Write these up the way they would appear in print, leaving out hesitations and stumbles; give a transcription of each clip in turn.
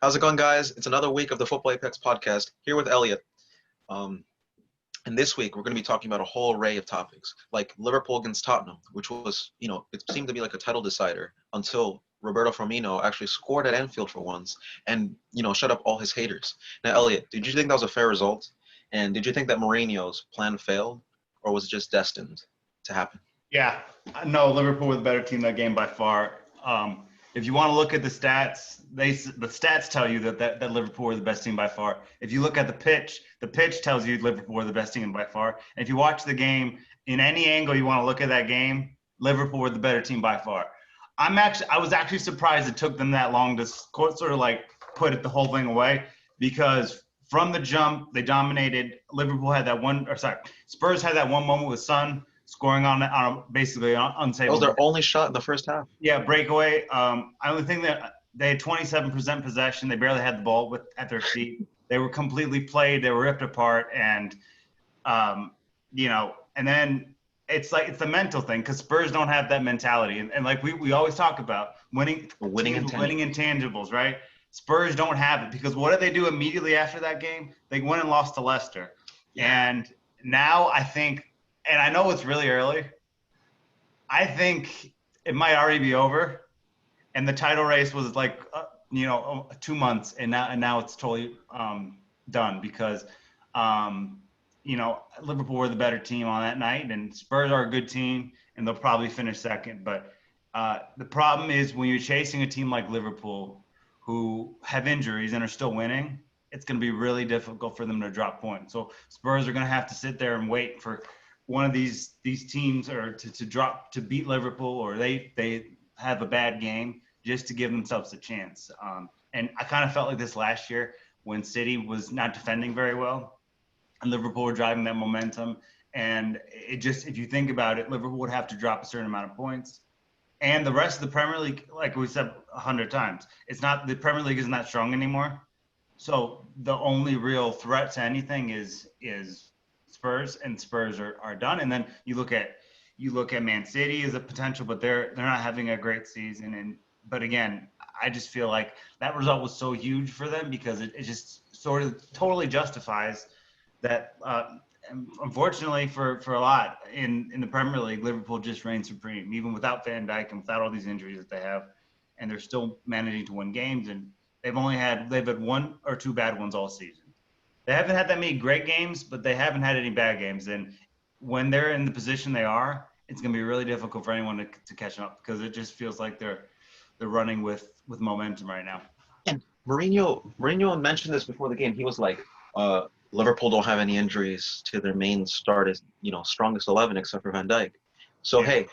How's it going, guys? It's another week of the Futbol Apex podcast here with Elliot. Um, and this week, we're going to be talking about a whole array of topics, like Liverpool against Tottenham, which was, it seemed to be like a title decider until Roberto Firmino actually scored at Anfield for once and, shut up all his haters. Now, Elliot, did you think that was a fair result? And did you think that Mourinho's plan failed, or was it just destined to happen? Yeah, no, Liverpool were the better team that game by far. If you want to look at the stats, the stats tell you that Liverpool were the best team by far. If you look at the pitch tells you Liverpool were the best team by far. And if you watch the game in any angle you want to look at that game, Liverpool were the better team by far. I was actually surprised it took them that long to sort of like put it the whole thing away, because from the jump they dominated. Spurs had that one moment with Son scoring on basically unsavable. That was their only shot in the first half. Yeah, breakaway. I only think that they had 27% possession. They barely had the ball at their feet. They were completely played. They were ripped apart, and and then it's the mental thing, because Spurs don't have that mentality, and like we always talk about winning intangibles, right? Spurs don't have it, because what did they do immediately after that game? They went and lost to Leicester, and now I think. And I know it's really early. I think it might already be over, and the title race was 2 months, and now it's totally done, because Liverpool were the better team on that night, and Spurs are a good team, and they'll probably finish second. But the problem is when you're chasing a team like Liverpool, who have injuries and are still winning, it's going to be really difficult for them to drop points. So Spurs are going to have to sit there and wait for one of these teams or to beat Liverpool, or they have a bad game, just to give themselves a chance. And I kind of felt like this last year when City was not defending very well and Liverpool were driving that momentum. And it just, if you think about it, Liverpool would have to drop a certain amount of points. And the rest of the Premier League, like we said 100 times, the Premier League isn't that strong anymore. So the only real threat to anything is Spurs, and Spurs are done. And then you look at Man City as a potential, but they're not having a great season. But again, I just feel like that result was so huge for them, because it just sort of totally justifies that. Unfortunately for a lot in the Premier League, Liverpool just reigns supreme, even without Van Dijk and without all these injuries that they have, and they're still managing to win games. And they've had one or two bad ones all season. They haven't had that many great games, but they haven't had any bad games. And when they're in the position they are, it's going to be really difficult for anyone to catch up, because it just feels like they're running with momentum right now. And Mourinho mentioned this before the game. He was like, Liverpool don't have any injuries to their main strongest 11 except for Van Dijk. So, Hey,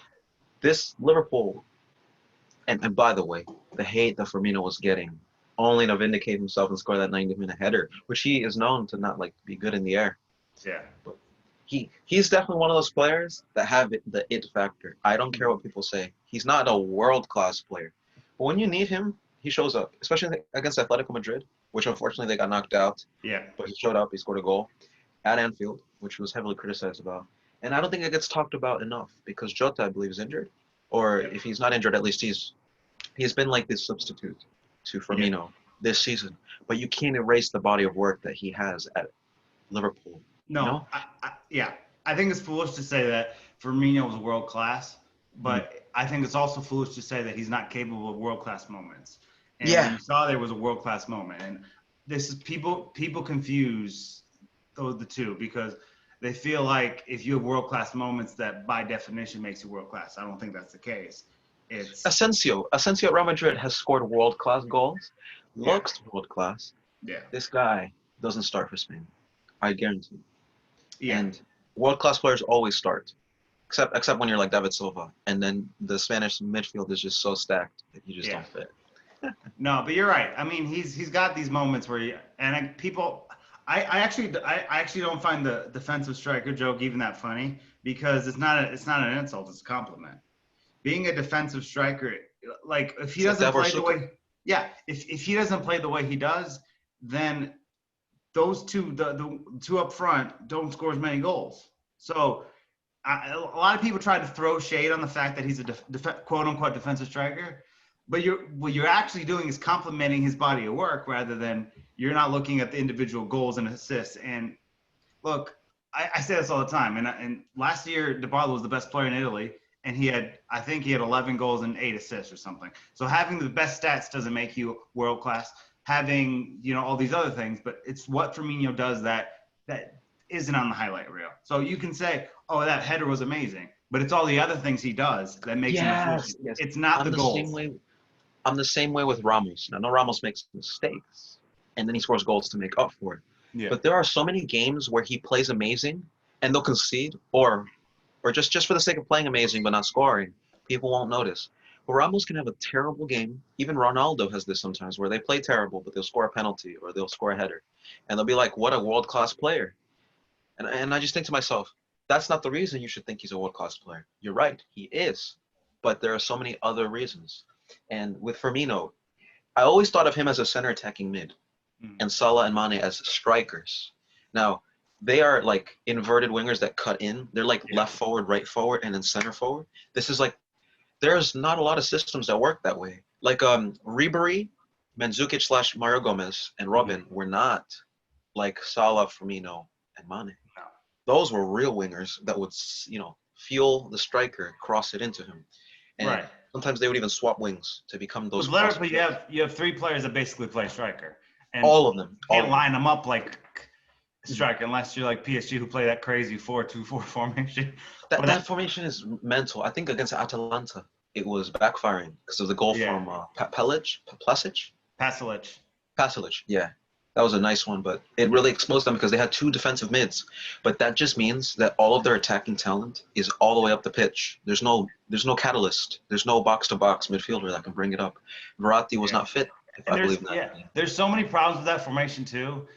this Liverpool, and by the way, the hate that Firmino was getting, only to vindicate himself and score that 90-minute header, which he is known to not be good in the air. Yeah. But he's definitely one of those players that have the it factor. I don't care what people say. He's not a world-class player. But when you need him, he shows up, especially against Atletico Madrid, which unfortunately they got knocked out. Yeah. But he showed up. He scored a goal at Anfield, which was heavily criticized about. And I don't think it gets talked about enough, because Jota, I believe, is injured. Or if he's not injured, at least he's been like this substitute to Firmino this season. But you can't erase the body of work that he has at Liverpool. No, I think it's foolish to say that Firmino was world class, but I think it's also foolish to say that he's not capable of world class moments. And you saw there was a world class moment, and this is people confuse the two, because they feel like if you have world class moments, that by definition makes you world class. I don't think that's the case. It's Asensio at Real Madrid has scored world class goals, looks world class. Yeah. This guy doesn't start for Spain, I guarantee. Yeah. And world class players always start, except when you're like David Silva, and then the Spanish midfield is just so stacked that you just don't fit. No, but you're right. I mean, he's got these moments where I actually don't find the defensive striker joke even that funny, because it's not an insult, it's a compliment. Being a defensive striker, like if he doesn't play the way, if he doesn't play the way he does, then those two, the two up front, don't score as many goals. So a lot of people try to throw shade on the fact that he's a quote unquote defensive striker, But what you're actually doing is complimenting his body of work rather than you're not looking at the individual goals and assists. And look, I say this all the time. And last year, Dybala was the best player in Italy, and I think he had 11 goals and 8 assists or something. So having the best stats doesn't make you world class. Having all these other things, but it's what Firmino does that isn't on the highlight reel. So you can say, oh, that header was amazing, but it's all the other things he does that makes him efficient. Yes. It's not the goals. I'm the same way with Ramos. I know Ramos makes mistakes, and then he scores goals to make up for it. Yeah. But there are so many games where he plays amazing, and they'll concede, or just for the sake of playing amazing but not scoring, people won't notice. But Ramos can have a terrible game. Even Ronaldo has this sometimes, where they play terrible, but they'll score a penalty or they'll score a header, and they'll be like, "What a world-class player!" And I just think to myself, that's not the reason you should think he's a world-class player. You're right, he is, but there are so many other reasons. And with Firmino, I always thought of him as a center attacking mid, and Salah and Mane as strikers. Now, they are like inverted wingers that cut in. They're like left forward, right forward, and then center forward. This is like, there's not a lot of systems that work that way. Like Ribery, Mandzukic / Mario Gomez, and Robin were not like Salah, Firmino, and Mane. No. Those were real wingers that would, fuel the striker, cross it into him. And Right. sometimes they would even swap wings to become those. With Liverpool, you have 3 players that basically play striker, and all of them. You can't line them up like striker unless you're like PSG, who play that crazy 4-2-4 formation. That formation is mental. I think against Atalanta, it was backfiring because of the goal from Pasalic. Yeah, that was a nice one, but it really exposed them because they had 2 defensive mids. But that just means that all of their attacking talent is all the way up the pitch. There's no catalyst. There's no box-to-box midfielder that can bring it up. Verratti was not fit, if I believe that. Yeah, there's so many problems with that formation too.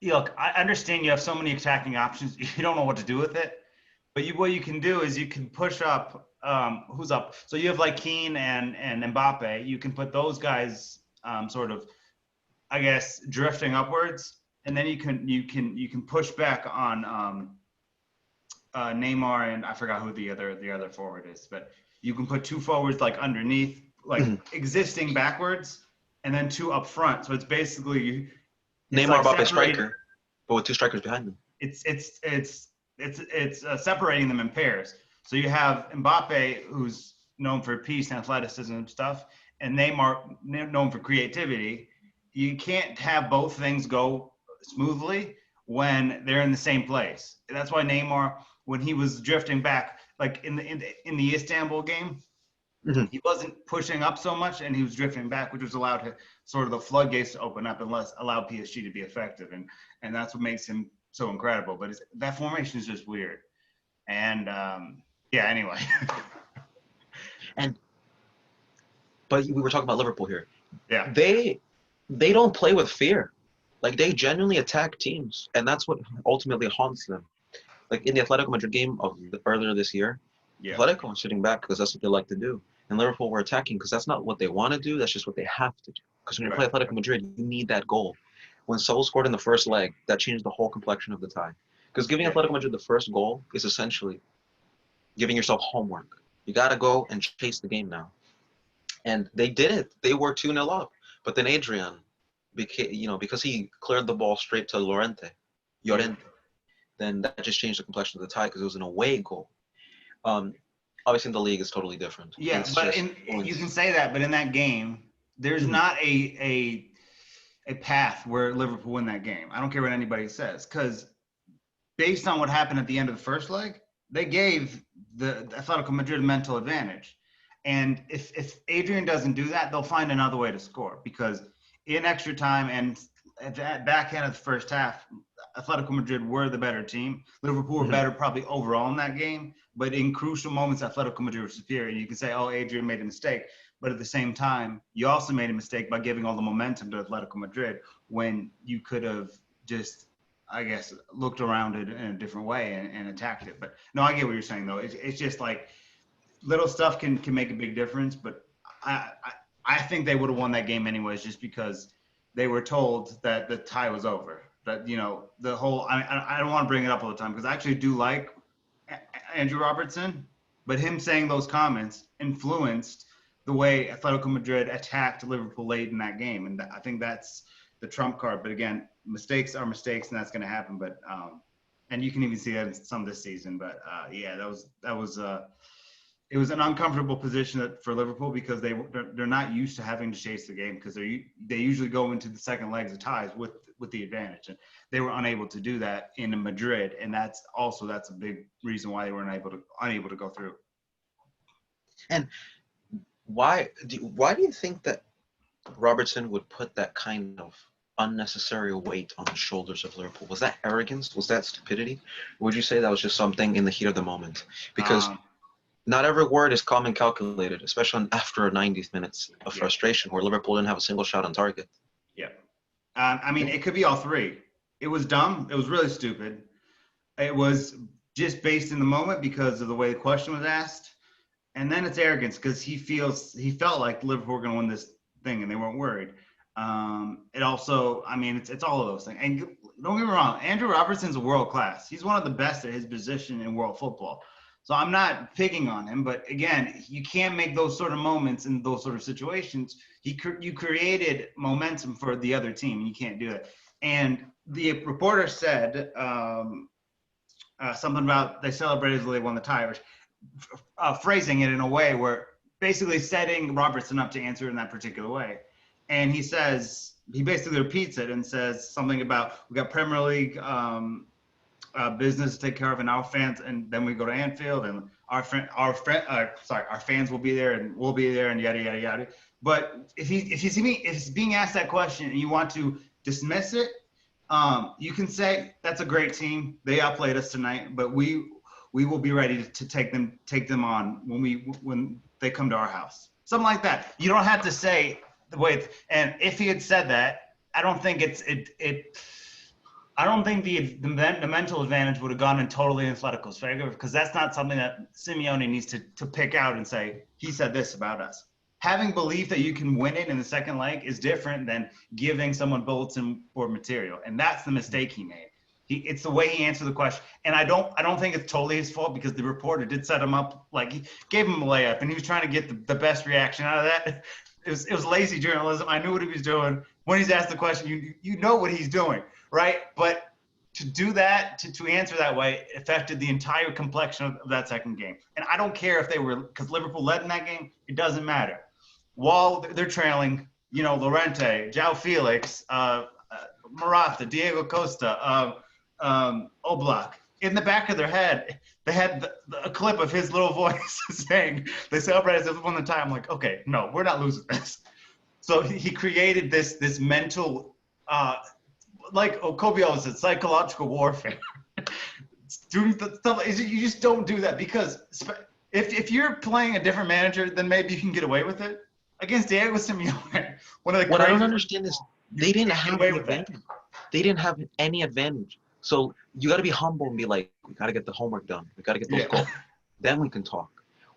Look, I understand you have so many attacking options. You don't know what to do with it. But what you can do is you can push up who's up. So you have like Keane and Mbappe. You can put those guys sort of, I guess, drifting upwards, and then you can push back on Neymar, and I forgot who the other forward is, but you can put 2 forwards like underneath, like existing backwards, and then 2 up front. So it's basically Neymar, Mbappe, striker, but with 2 strikers behind them. It's separating them in pairs. So you have Mbappe, who's known for peace and athleticism and stuff, and Neymar, known for creativity. You can't have both things go smoothly when they're in the same place. That's why Neymar, when he was drifting back, like in the Istanbul game, he wasn't pushing up so much, and he was drifting back, which was allowed to sort of the floodgates to open up and allow PSG to be effective, and that's what makes him so incredible. But that formation is just weird, and anyway. But we were talking about Liverpool here. Yeah, they don't play with fear. Like, they genuinely attack teams, and that's what ultimately haunts them. Like in the Atletico Madrid game of earlier this year, Atletico were sitting back because that's what they like to do. And Liverpool were attacking because that's not what they want to do. That's just what they have to do. Because when you play Atletico Madrid, you need that goal. When Saul scored in the first leg, that changed the whole complexion of the tie. Because giving Atletico Madrid the first goal is essentially giving yourself homework. You got to go and chase the game now. And they did it. They were 2-0 up. But then Adrian, because he cleared the ball straight to Llorente, then that just changed the complexion of the tie because it was an away goal. Obviously, in the league, it's totally different. Yeah, but you can say that, but in that game, there's not a path where Liverpool win that game. I don't care what anybody says, because based on what happened at the end of the first leg, they gave the Atletico Madrid a mental advantage. And if Adrian doesn't do that, they'll find another way to score, because in extra time and at the back end of the first half, Atletico Madrid were the better team. Liverpool were better probably overall in that game, but in crucial moments, Atletico Madrid were superior. And you can say, oh, Adrian made a mistake. But at the same time, you also made a mistake by giving all the momentum to Atletico Madrid when you could have just, I guess, looked around it in a different way and attacked it. But no, I get what you're saying, though. It's just like little stuff can make a big difference. But I think they would have won that game anyways, just because they were told that the tie was over. That, the whole – I don't want to bring it up all the time because I actually do like Andrew Robertson, but him saying those comments influenced the way Atletico Madrid attacked Liverpool late in that game. And I think that's the trump card. But again, mistakes are mistakes, and that's going to happen. But and you can even see that in some this season. But yeah, that was it was an uncomfortable position for Liverpool because they're not used to having to chase the game because they usually go into the second legs of ties with the advantage, and they were unable to do that in Madrid, and that's a big reason why they were unable to go through. And why do you think that Robertson would put that kind of unnecessary weight on the shoulders of Liverpool? Was that arrogance? Was that stupidity? Or would you say that was just something in the heat of the moment? Because not every word is calm and calculated, especially after 90 minutes of frustration where Liverpool didn't have a single shot on target. Yeah. I mean, it could be all three. It was dumb. It was really stupid. It was just based in the moment because of the way the question was asked. And then it's arrogance because he felt like Liverpool were going to win this thing and they weren't worried. It also, I mean, it's all of those things. And don't get me wrong, Andrew Robertson's a world class. He's one of the best at his position in world football. So I'm not picking on him, but again, you can't make those sort of moments in those sort of situations. You created momentum for the other team, and you can't do that. And the reporter said something about they celebrated as they won the tie, phrasing it in a way where basically setting Robertson up to answer in that particular way. And he basically repeats it and says something about we got Premier League business to take care of, and our fans, and then we go to Anfield, and our fans will be there, and we'll be there, and yada yada yada. But if he's being asked that question and you want to dismiss it, you can say that's a great team. They outplayed us tonight, but we will be ready to take them on when they come to our house. Something like that. You don't have to say the way. And if he had said that, I don't think I don't think the mental advantage would have gone in totally in Atletico's favor, because that's not something that Simeone needs to pick out and say, he said this about us. Having belief that you can win it in the second leg is different than giving someone bulletin board material. And that's the mistake he made. It's the way he answered the question. And I don't think it's totally his fault, because the reporter did set him up, like he gave him a layup and he was trying to get the best reaction out of that. It was lazy journalism. I knew what he was doing. When he's asked the question, you know what he's doing. Right, but to do that, to answer that way, affected the entire complexion of that second game. And I don't care if they were, because Liverpool led in that game, it doesn't matter. While they're trailing, Llorente, João Felix, Morata, Diego Costa, Oblak, in the back of their head, they had a clip of his little voice saying they celebrated as if won the tie. I'm like, okay, no, we're not losing this. So he created this mental. Like Kobe always said, psychological warfare. Doing stuff, you just don't do that, because if you're playing a different manager, then maybe you can get away with it. Against Diego Simeone, one of the what I don't understand is they didn't have any advantage. They didn't have any advantage. So you got to be humble and be like, we got to get the homework done. We got to get those goals. Then we can talk.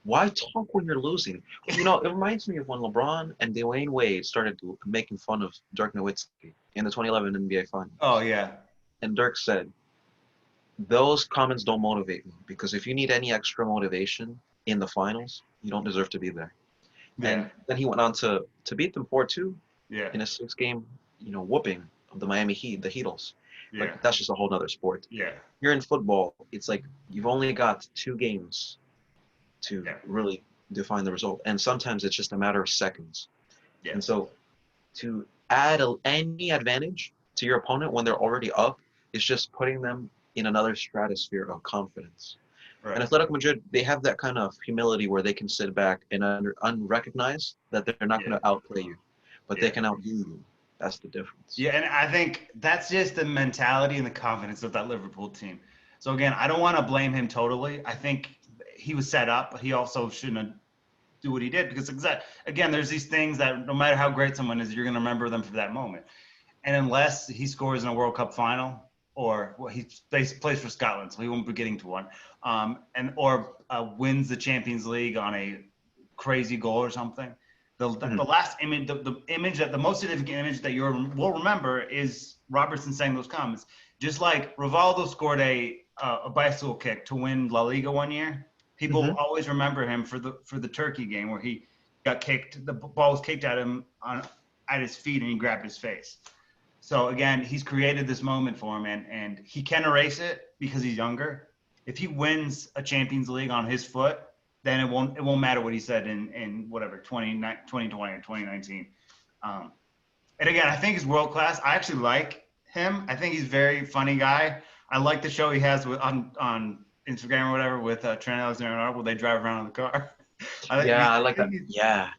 Why talk when you're losing? It reminds me of when LeBron and Dwayne Wade started making fun of Dirk Nowitzki in the 2011 NBA Finals. Oh, yeah. And Dirk said, those comments don't motivate me, because if you need any extra motivation in the finals, you don't deserve to be there. Yeah. And then he went on to beat them 4-2 in a 6-game, whooping of the Miami Heat, the Heatles. Yeah. Like, that's just a whole nother sport. Yeah. Here in football, it's like you've only got 2 games to really define the result. And sometimes it's just a matter of seconds. Yeah. And so to add any advantage to your opponent when they're already up is just putting them in another stratosphere of confidence. Right. And Atletico Madrid, they have that kind of humility where they can sit back and unrecognize that they're not going to outplay you, but they can outdo you. That's the difference. Yeah, and I think that's just the mentality and the confidence of that Liverpool team. So, again, I don't want to blame him totally. I think he was set up, but he also shouldn't do what he did, because, again, there's these things that no matter how great someone is, you're going to remember them for that moment. And unless he scores in a World Cup final, or he plays for Scotland, so he won't be getting to one, or wins the Champions League on a crazy goal or something, the last image, the most significant image that you will remember is Robertson saying those comments. Just like Rivaldo scored a bicycle kick to win La Liga one year, people always remember him for the Turkey game where he got kicked. The ball was kicked at him at his feet, and he grabbed his face. So again, he's created this moment for him, and he can erase it because he's younger. If he wins a Champions League on his foot, then it won't matter what he said in whatever 2020 or 2019. And again, I think he's world class. I actually like him. I think he's a very funny guy. I like the show he has on Instagram or whatever with Trent Alexander-Arnold, where they drive around in the car. I like that. Yeah,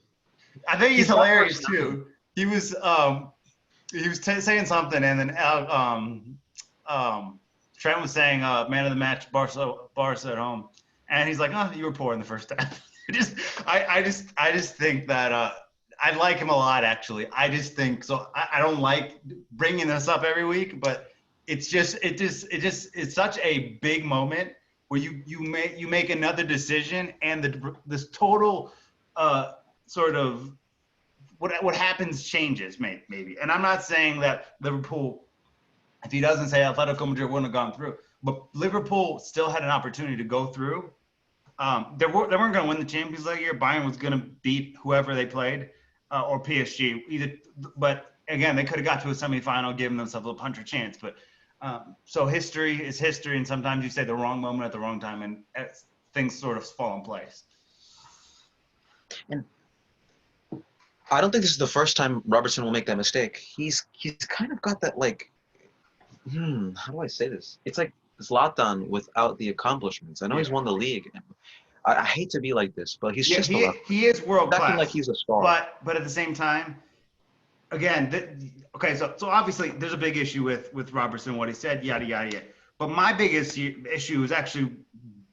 I think he's hilarious too. He was saying something, and then Trent was saying man of the match, Barca at home, and he's like, "Oh, you were poor in the first half." I just think that I like him a lot, actually. I just think so. I don't like bringing this up every week, but it's such a big moment where you make another decision, and this total sort of what happens changes maybe. And I'm not saying that Liverpool, if he doesn't say Atletico Madrid wouldn't have gone through, but Liverpool still had an opportunity to go through. They weren't going to win the Champions League year. Bayern was going to beat whoever they played, or PSG. But again, they could have got to a semifinal, giving themselves a puncher chance. But so history is history, and sometimes you say the wrong moment at the wrong time, and things sort of fall in place. And I don't think this is the first time Robertson will make that mistake. He's kind of got that, like, how do I say this? It's like Zlatan without the accomplishments. I know he's won the league. I hate to be like this, but he is world class. Acting like he's a star. But at the same time, again, so obviously there's a big issue with Robertson, what he said, yada yada yada. But my biggest issue is actually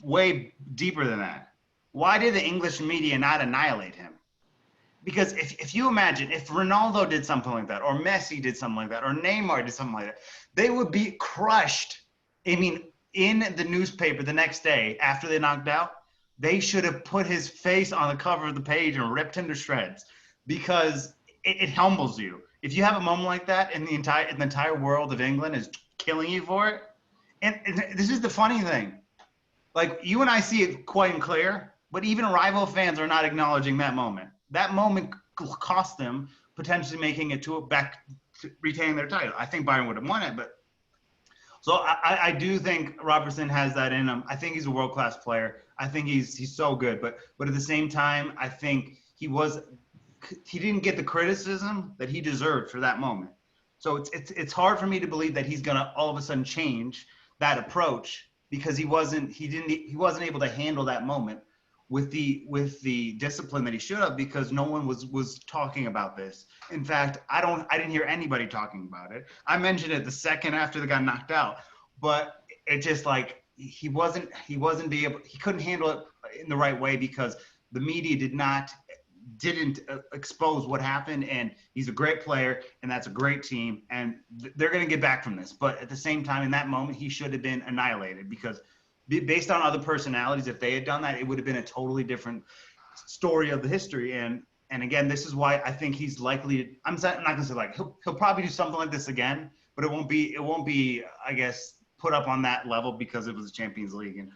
way deeper than that. Why did the English media not annihilate him? Because if you imagine, if Ronaldo did something like that, or Messi did something like that, or Neymar did something like that, they would be crushed. I mean, in the newspaper the next day after they knocked out, they should have put his face on the cover of the page and ripped him to shreds, because it humbles you. If you have a moment like that, and the entire world of England is killing you for it, and this is the funny thing. Like, you and I see it quite and clear, but even rival fans are not acknowledging that moment. That moment cost them potentially making it back to retaining their title. I think Bayern would have won it, but so I do think Robertson has that in him. I think he's a world-class player. I think he's so good, but at the same time, I think he didn't get the criticism that he deserved for that moment. So it's hard for me to believe that he's gonna all of a sudden change that approach, because he wasn't able to handle that moment with the discipline that he should have, because no one was talking about this. In fact, I didn't hear anybody talking about it. I mentioned it the second after they got knocked out, but it just like he couldn't handle it in the right way, because the media didn't expose what happened. And he's a great player, and that's a great team, and they're going to get back from this. But at the same time, in that moment, he should have been annihilated, because based on other personalities, if they had done that, it would have been a totally different story of the history. And again, this is why I think he's likely. I'm not going to say like he'll probably do something like this again, but it won't be I guess put up on that level, because it was a Champions League,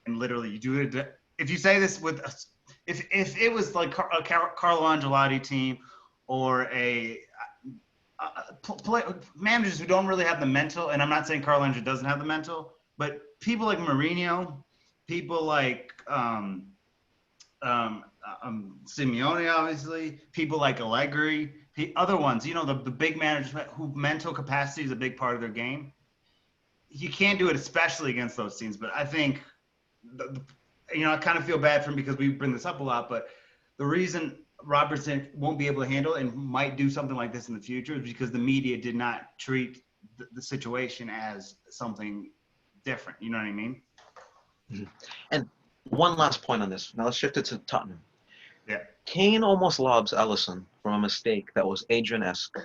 and literally you do it. If you say this with if it was like a Carlo Ancelotti team, or managers who don't really have the mental, and I'm not saying Carlo Ancelotti doesn't have the mental, but people like Mourinho, people like Simeone, obviously, people like Allegri, other ones, the big managers who mental capacity is a big part of their game. You can't do it, especially against those teams. But I think, I kind of feel bad for him, because we bring this up a lot, but the reason Robertson won't be able to handle it and might do something like this in the future is because the media did not treat the situation as something different. You know what I mean? Mm-hmm. And one last point on this. Now let's shift it to Tottenham. Yeah. Kane almost lobs Ellison from a mistake that was Adrian-esque.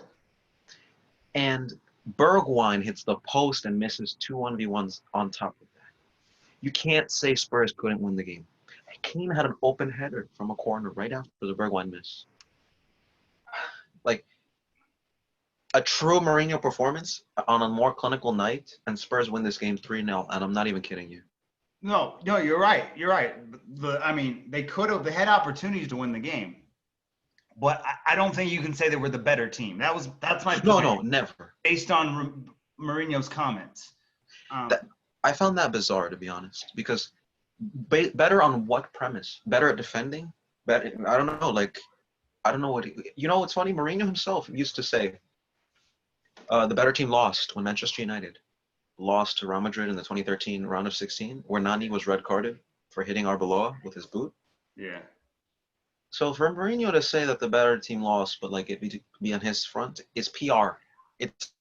And Bergwijn hits the post and misses 2 1v1s on top of that. You can't say Spurs couldn't win the game. Kane had an open header from a corner right after the Bergwijn miss. Like, a true Mourinho performance on a more clinical night, and Spurs win this game 3-0, and I'm not even kidding you. No, you're right. You're right. They had opportunities to win the game. but I don't think you can say they were the better team. That's my No, position never. based on Mourinho's comments. That I found that bizarre, to be honest, because better on what premise? Better at defending? Better, I don't know. Like, I don't know what it's funny. Mourinho himself used to say, the better team lost when Manchester United lost to Real Madrid in the 2013 round of 16, where Nani was red carded for hitting Arbeloa with his boot. Yeah. So for Mourinho to say that the better team lost, but like it be on his front, is PR. It's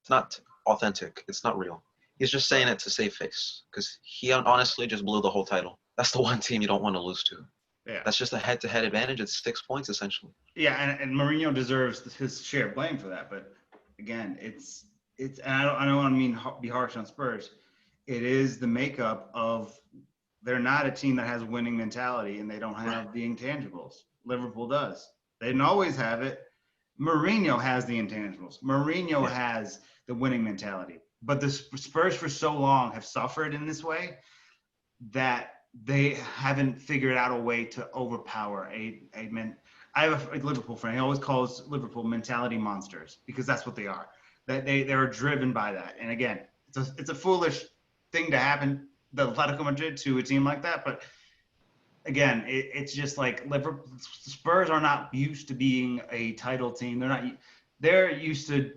not authentic. It's not real. He's just saying it to save face because he honestly just blew the whole title. That's the one team you don't want to lose to. Yeah. That's just a head-to-head advantage. It's 6 points essentially. Yeah, and Mourinho deserves his share of blame for that. But again, it's and I don't want to be harsh on Spurs. It is the makeup of they're not a team that has winning mentality and they don't have the intangibles. Liverpool does. They didn't always have it. Mourinho has the intangibles. Mourinho has the winning mentality. But the Spurs for so long have suffered in this way that they haven't figured out a way to overpower I have a Liverpool friend. He always calls Liverpool mentality monsters because that's what they are. That they're driven by that. And again, it's a foolish thing to happen, the Atletico Madrid to a team like that. But again, it's just like Liverpool. Spurs are not used to being a title team. They're used to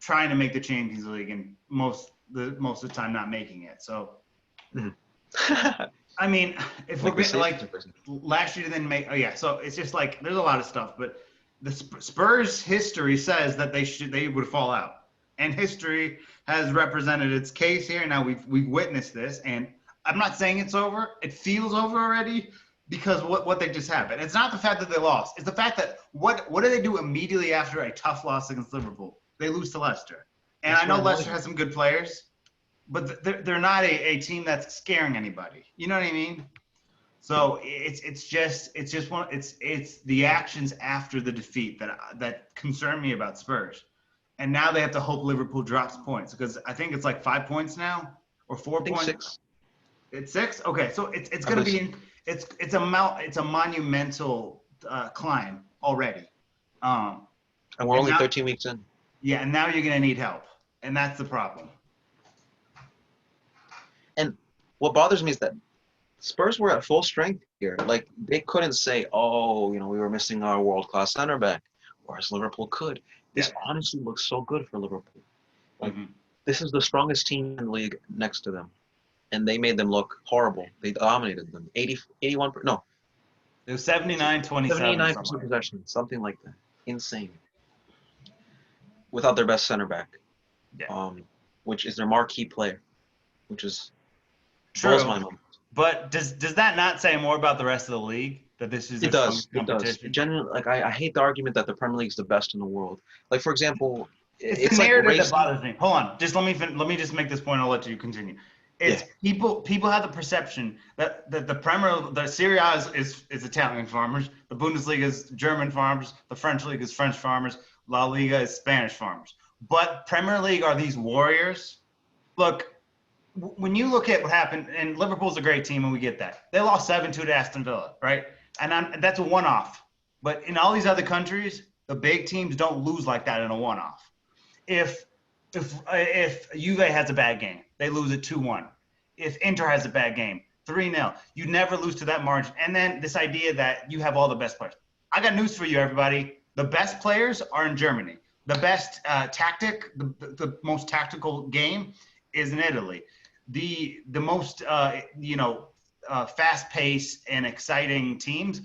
trying to make the Champions League and most of the time not making it. So. I mean, if we're being like last year, then so it's just like there's a lot of stuff, but the Spurs history says that they would fall out, and history has represented its case here. Now we've witnessed this, and I'm not saying it's over. It feels over already because what they just happened. It's not the fact that they lost. It's the fact that what do they do immediately after a tough loss against Liverpool? They lose to Leicester, and I know Leicester has some good players. But they're not a team that's scaring anybody. You know what I mean? So it's the actions after the defeat that concern me about Spurs. And now they have to hope Liverpool drops points because I think it's like 5 points now or 4 points. 6. It's 6. Okay, so it's going to be it's a monumental climb already. And we're only 13 weeks in. Yeah, and now you're going to need help, and that's the problem. And what bothers me is that Spurs were at full strength here. Like, they couldn't say, we were missing our world-class center back, whereas Liverpool could. This honestly looks so good for Liverpool. Like, this is the strongest team in the league next to them. And they made them look horrible. They dominated them. 81, no. It was 79-27. 79% possession, something like that. Insane. Without their best center back, which is their marquee player, which is blows my mind. But does that not say more about the rest of the league that this is competition? It does. Generally, like I hate the argument that the Premier League is the best in the world. Like, for example, it's the narrative that bothers me. Hold on, just let me just make this point. I'll let you continue. It's people have the perception that the Serie A is Italian farmers, the Bundesliga is German farmers, the French league is French farmers, La Liga is Spanish farmers. But Premier League are these warriors. Look, when you look at what happened, and Liverpool's a great team, and we get that. They lost 7-2 to Aston Villa, right? And that's a one-off. But in all these other countries, the big teams don't lose like that in a one-off. If Juve has a bad game, they lose it 2-1. If Inter has a bad game, 3-0. You never lose to that margin. And then this idea that you have all the best players. I got news for you, everybody. The best players are in Germany. The best the most tactical game is in Italy. The most fast-paced and exciting teams,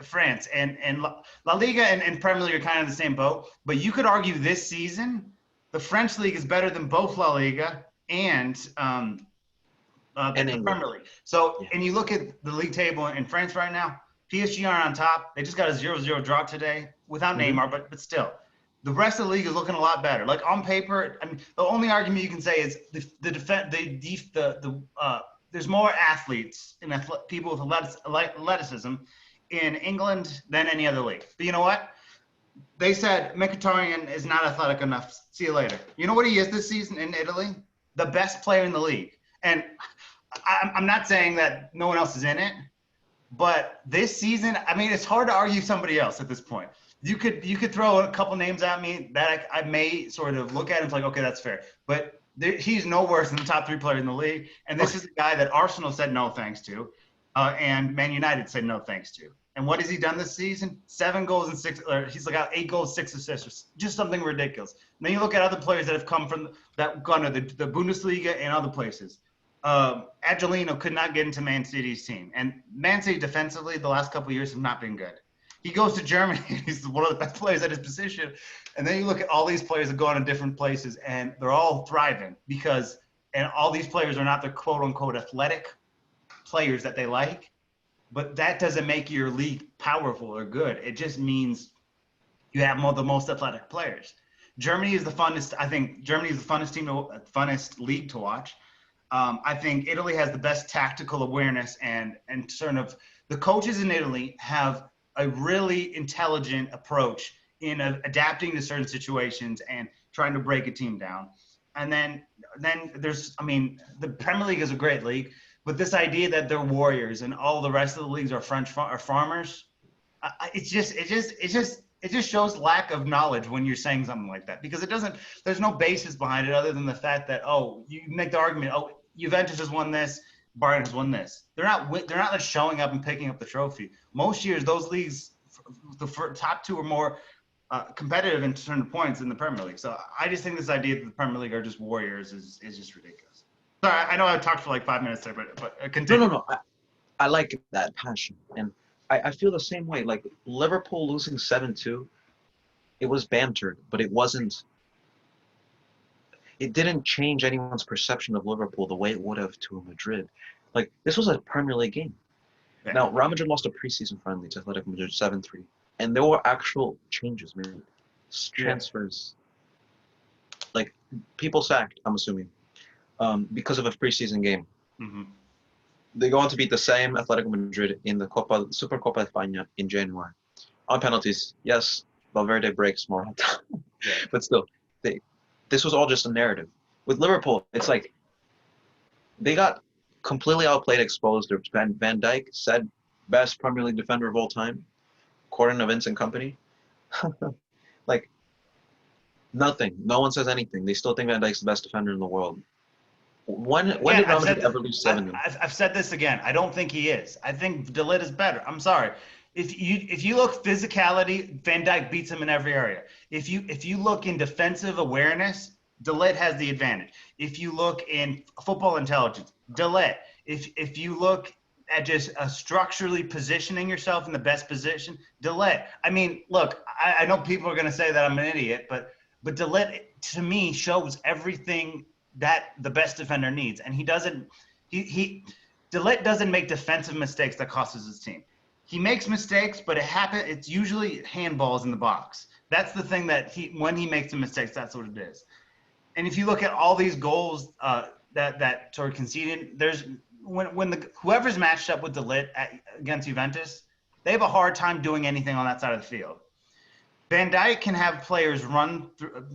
France and La Liga and Premier League are kind of the same boat. But you could argue this season the French league is better than both La Liga and the Premier League. So and you look at the league table in France right now. PSG are on top. They just got a 0-0 draw today without Neymar, but still. The rest of the league is looking a lot better. Like on paper, I mean, the only argument you can say is there's more athletes and people with athleticism in England than any other league. But you know what? They said Mkhitaryan is not athletic enough. See you later. You know what he is this season in Italy? The best player in the league. And I'm not saying that no one else is in it, But this season, I mean, it's hard to argue somebody else at this point. You could throw a couple names at me that I may sort of look at and like, okay, that's fair. But he's no worse than the top 3 players in the league. And this is a guy that Arsenal said no thanks to, and Man United said no thanks to. And what has he done this season? 7 goals and 6. He's got 8 goals, 6 assists, just something ridiculous. And then you look at other players that have come from that gone to the Bundesliga and other places. Angelino could not get into Man City's team, and Man City defensively the last couple of years have not been good. He goes to Germany, he's one of the best players at his position, and then you look at all these players that go on to different places, and they're all thriving and all these players are not the quote unquote athletic players that they like, but that doesn't make your league powerful or good. It just means you have the most athletic players. Germany is the funnest. I think Germany is the funnest league to watch. I think Italy has the best tactical awareness and sort of the coaches in Italy have a really intelligent approach in adapting to certain situations and trying to break a team down. And then there's, I mean, the Premier League is a great league, but this idea that they're warriors and all the rest of the leagues are farmers, it just shows lack of knowledge when you're saying something like that, because there's no basis behind it other than the fact that, you make the argument, Juventus has won this, Bayern has won this. They're not showing up and picking up the trophy. Most years, those leagues, the top 2 are more competitive in terms of points in the Premier League. So I just think this idea that the Premier League are just warriors is just ridiculous. Sorry, I know I talked for like 5 minutes there, but continue. No. I like that passion, and I feel the same way. Like Liverpool losing 7-2, it was bantered, but it wasn't. It didn't change anyone's perception of Liverpool the way it would have to Madrid. Like, this was a Premier League game. Yeah. Now, Real Madrid lost a preseason friendly to Atletico Madrid 7-3, and there were actual changes made. Transfers. Like, people sacked, I'm assuming, because of a preseason game. Mm-hmm. They go on to beat the same Atletico Madrid in the Supercopa España in January. On penalties, yes, Valverde breaks Morata. Yeah. But still, this was all just a narrative. With Liverpool, it's like they got completely outplayed, exposed. Van Dijk said best Premier League defender of all time, according to Vincent Kompany. Like, nothing. No one says anything. They still think Van Dijk's the best defender in the world. When did Real Madrid ever lose 7-0? I've said this again. I don't think he is. I think De Ligt is better. I'm sorry. If you look physicality, Van Dijk beats him in every area. If you look in defensive awareness, De Ligt has the advantage. If you look in football intelligence, De Ligt. If you look at just structurally positioning yourself in the best position, De Ligt. I mean, look, I know people are going to say that I'm an idiot, but De Ligt to me shows everything that the best defender needs, and he doesn't. De Ligt doesn't make defensive mistakes that causes his team. He makes mistakes, but it's usually handballs in the box. That's the thing that when he makes the mistakes, that's what it is. And if you look at all these goals that sort of conceded, there's whoever's matched up with De Ligt against Juventus, they have a hard time doing anything on that side of the field. Van Dijk can have players run through.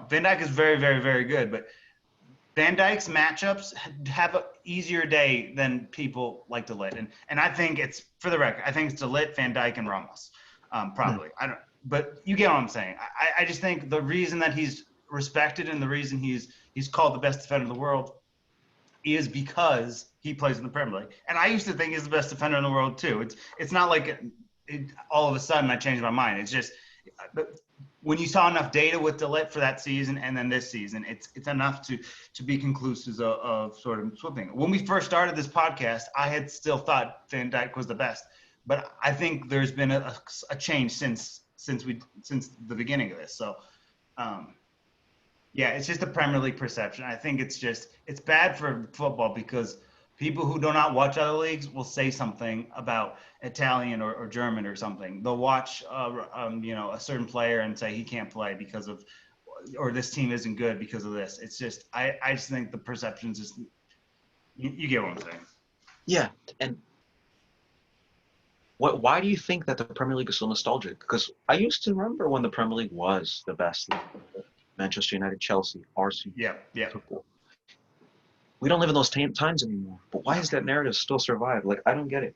Van Dijk is very, very, very good, but Van Dijk's matchups have an easier day than people like De Ligt, and I think it's, for the record, I think it's De Ligt, Van Dijk, and Ramos, probably. But you get what I'm saying. I just think the reason that he's respected and the reason he's called the best defender in the world is because he plays in the Premier League. And I used to think he's the best defender in the world too. It's not like all of a sudden I changed my mind. It's just when you saw enough data with De Ligt for that season and then this season, it's enough to be conclusive of sort of swapping. When we first started this podcast, I had still thought Van Dijk was the best, but I think there's been a change since the beginning of this. So, yeah, it's just a Premier League perception. I think it's bad for football because people who do not watch other leagues will say something about Italian or German or something. They'll watch, a certain player and say he can't play because of, or this team isn't good because of this. It's just, I just think the perceptions is, you get what I'm saying. Yeah, and why do you think that the Premier League is so nostalgic? Because I used to remember when the Premier League was the best league. Manchester United, Chelsea, Arsenal. Yeah. Football. We don't live in those times anymore. But why has that narrative still survived? Like, I don't get it.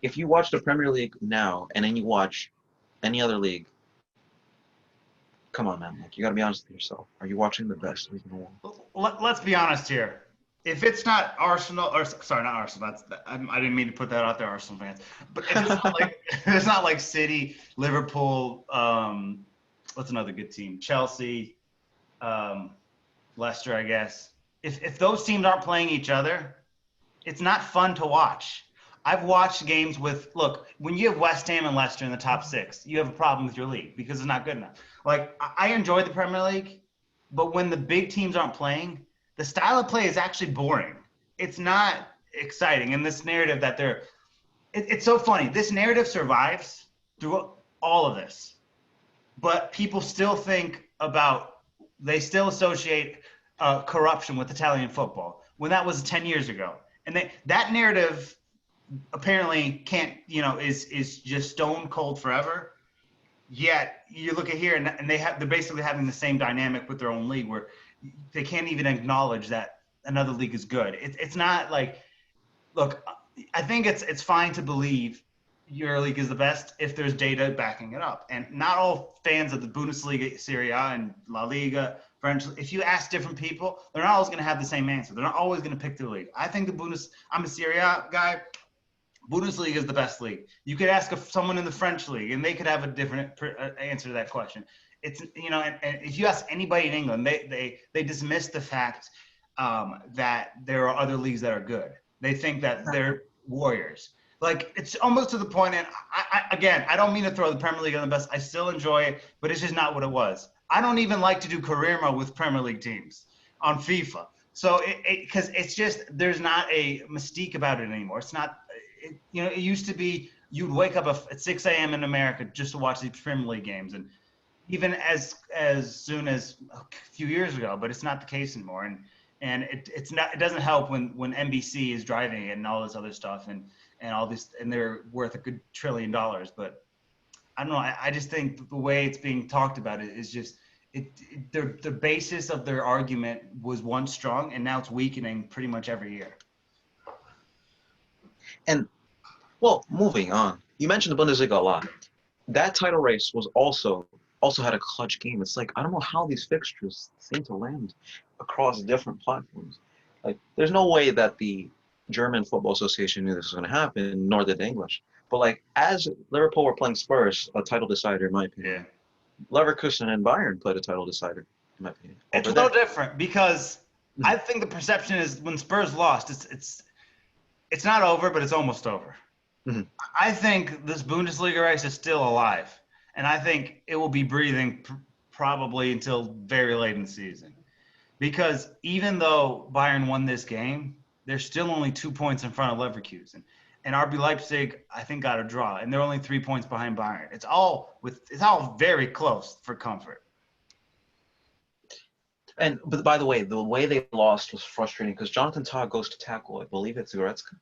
if you watch the Premier League now and then you watch any other league, come on, man. Like, you got to be honest with yourself. Are you watching the best league in the world? Let's be honest here. If it's not Arsenal, or sorry, not Arsenal. I didn't mean to put that out there, Arsenal fans. But if it's not like it's not like City, Liverpool. What's another good team? Chelsea, Leicester, I guess. If those teams aren't playing each other, it's not fun to watch. I've watched games with when you have West Ham and Leicester in the top 6, you have a problem with your league because it's not good enough. Like, I enjoy the Premier League, but when the big teams aren't playing, the style of play is actually boring. It's not exciting. And this narrative that it's so funny. This narrative survives through all of this, but people still they still associate corruption with Italian football when that was 10 years ago. And that narrative apparently can't, is just stone cold forever. Yet you look at here and they're basically having the same dynamic with their own league where they can't even acknowledge that another league is good. It's not like, look, I think it's fine to believe your league is the best if there's data backing it up. And not all fans of the Bundesliga, Serie A, and La Liga, French, if you ask different people, they're not always going to have the same answer. They're not always going to pick their league. I think I'm a Serie A guy. Bundesliga is the best league. You could ask someone in the French league, and they could have a different answer to that question. It's and if you ask anybody in England, they dismiss the fact that there are other leagues that are good. They think that they're warriors. Like, it's almost to the point, and I don't mean to throw the Premier League on the bus. I still enjoy it, but it's just not what it was. I don't even like to do career mode with Premier League teams on FIFA. So because it's just, there's not a mystique about it anymore. It's not, it used to be you'd wake up at 6 a.m. in America just to watch these Premier League games, and even as soon as a few years ago, but it's not the case anymore. And it doesn't help when NBC is driving it and all this other stuff and all this, and they're worth a good $1 trillion. But I don't know. I just think the way it's being talked about it is just the basis of their argument was once strong, and now it's weakening pretty much every year. And, well, moving on. You mentioned the Bundesliga a lot. That title race was also had a clutch game. It's like, I don't know how these fixtures seem to land across different platforms. Like, there's no way that the German Football Association knew this was going to happen, nor did the English. But, like, as Liverpool were playing Spurs, a title decider, in my opinion. Yeah. Leverkusen and Bayern played a title decider, in my opinion. It's a little different because I think the perception is when Spurs lost, it's not over, but it's almost over. Mm-hmm. I think this Bundesliga race is still alive, and I think it will be breathing probably until very late in the season. Because even though Bayern won this game, they're still only 2 points in front of Leverkusen. And RB Leipzig, I think, got a draw, and they're only 3 points behind Bayern. It's all very close for comfort. But by the way they lost was frustrating because Jonathan Tah goes to tackle, I believe it's Goretzka,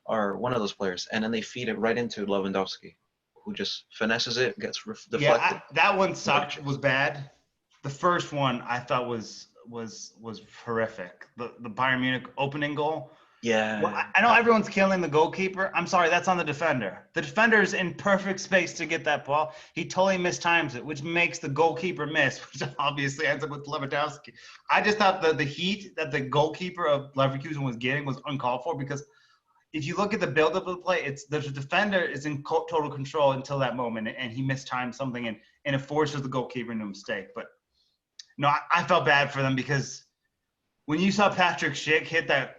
or one of those players, and then they feed it right into Lewandowski, who just finesses it, gets deflected. Yeah, that one sucked. It was bad. The first one I thought was horrific. The Bayern Munich opening goal. Yeah. Well, I know everyone's killing the goalkeeper. I'm sorry, that's on the defender. The defender's in perfect space to get that ball. He totally mistimes it, which makes the goalkeeper miss, which obviously ends up with Lewandowski. I just thought the heat that the goalkeeper of Leverkusen was getting was uncalled for, because if you look at the build-up of the play, the defender is in total control until that moment, and he mistimed something, and it forces the goalkeeper into a mistake. But no, I felt bad for them, because when you saw Patrick Schick hit that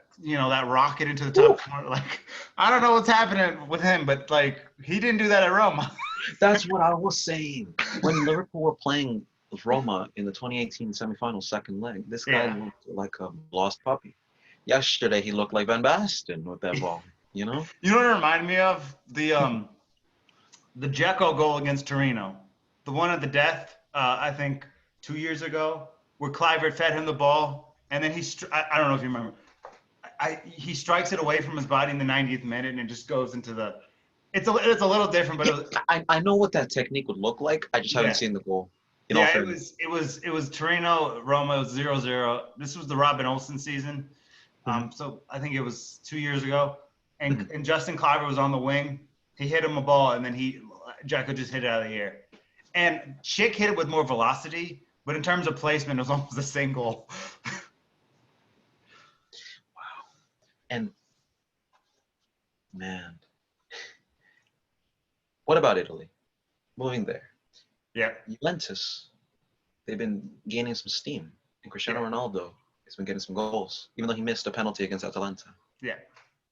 rocket into the top corner, like, I don't know what's happening with him, but like, he didn't do that at Roma. That's what I was saying. When Liverpool were playing with Roma in the 2018 semifinal second leg, this guy looked like a lost puppy. Yesterday, he looked like Van Basten with that ball, You know what it reminded me of? The Dzeko goal against Torino. The one at the death, I think 2 years ago, where Kluivert fed him the ball, and then I don't know if you remember. He strikes it away from his body in the 90th minute, and it just goes into the. It's a little different, but I know what that technique would look like. I just haven't seen the goal. It was Torino Roma. It was 0-0. This was the Robin Olsen season, so I think it was 2 years ago, and Justin Kluivert was on the wing, He hit him a ball, and then Jacko just hit it out of the air. And Schick hit it with more velocity, but in terms of placement, it was almost the same goal. Wow. And man, what about Italy? Moving there. Yeah. Juventus, they've been gaining some steam. And Cristiano Ronaldo has been getting some goals, even though he missed a penalty against Atalanta. Yeah.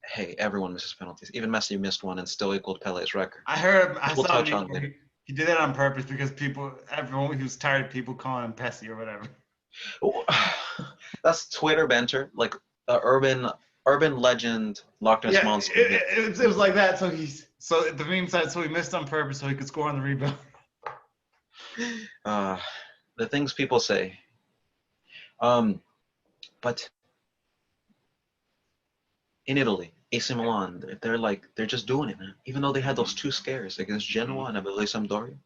Hey, everyone misses penalties. Even Messi missed one and still equaled Pele's record. I We'll saw touch on him. later. He did that on purpose because everyone, he was tired of people calling him Pessi or whatever. That's Twitter banter, like urban legend Loch Ness Yeah, monster. it was like that. So the meme said so he missed on purpose so he could score on the rebound. The things people say. But in Italy, AC Milan, they're just doing it, man. Even though they had those two scares against Genoa and I believe Sampdoria,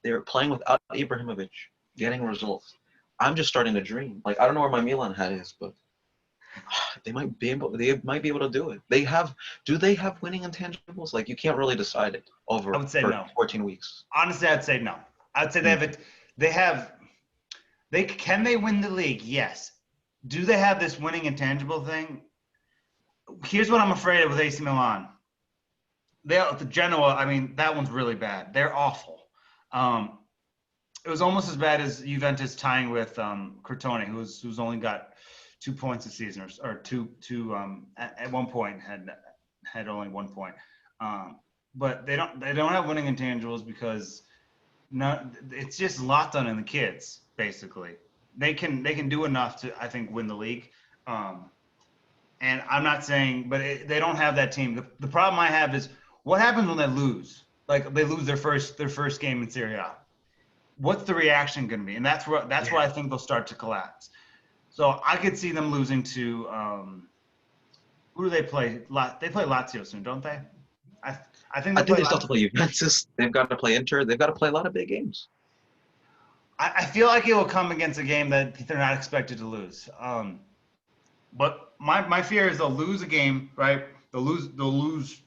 they were playing without Ibrahimovic, getting results. I'm just starting to dream. Like I don't know where my Milan hat is, but they might be able to do it. Do they have winning intangibles? Like you can't really decide it I over would say no. 14 weeks. Honestly, I'd say no. I'd say can they win the league? Yes. Do they have this winning intangible thing? Here's what I'm afraid of with AC Milan. The Genoa, I mean, that one's really bad. They're awful. It was almost as bad as Juventus tying with Crotone, who's only got 2 points this season, or at one point had only 1 point. But they don't have winning intangibles because it's just locked on in the kids basically. They can do enough to, I think, win the league. And I'm not saying, but they don't have that team. The problem I have is what happens when they lose? Like they lose their first game in Serie A. What's the reaction going to be? And that's where I think they'll start to collapse. So I could see them losing to who do they play? They play Lazio soon, don't they? I think they still have to play Juventus. They've got to play Inter. They've got to play a lot of big games. I feel like it will come against a game that they're not expected to lose. But my fear is they'll lose a game, right? They'll lose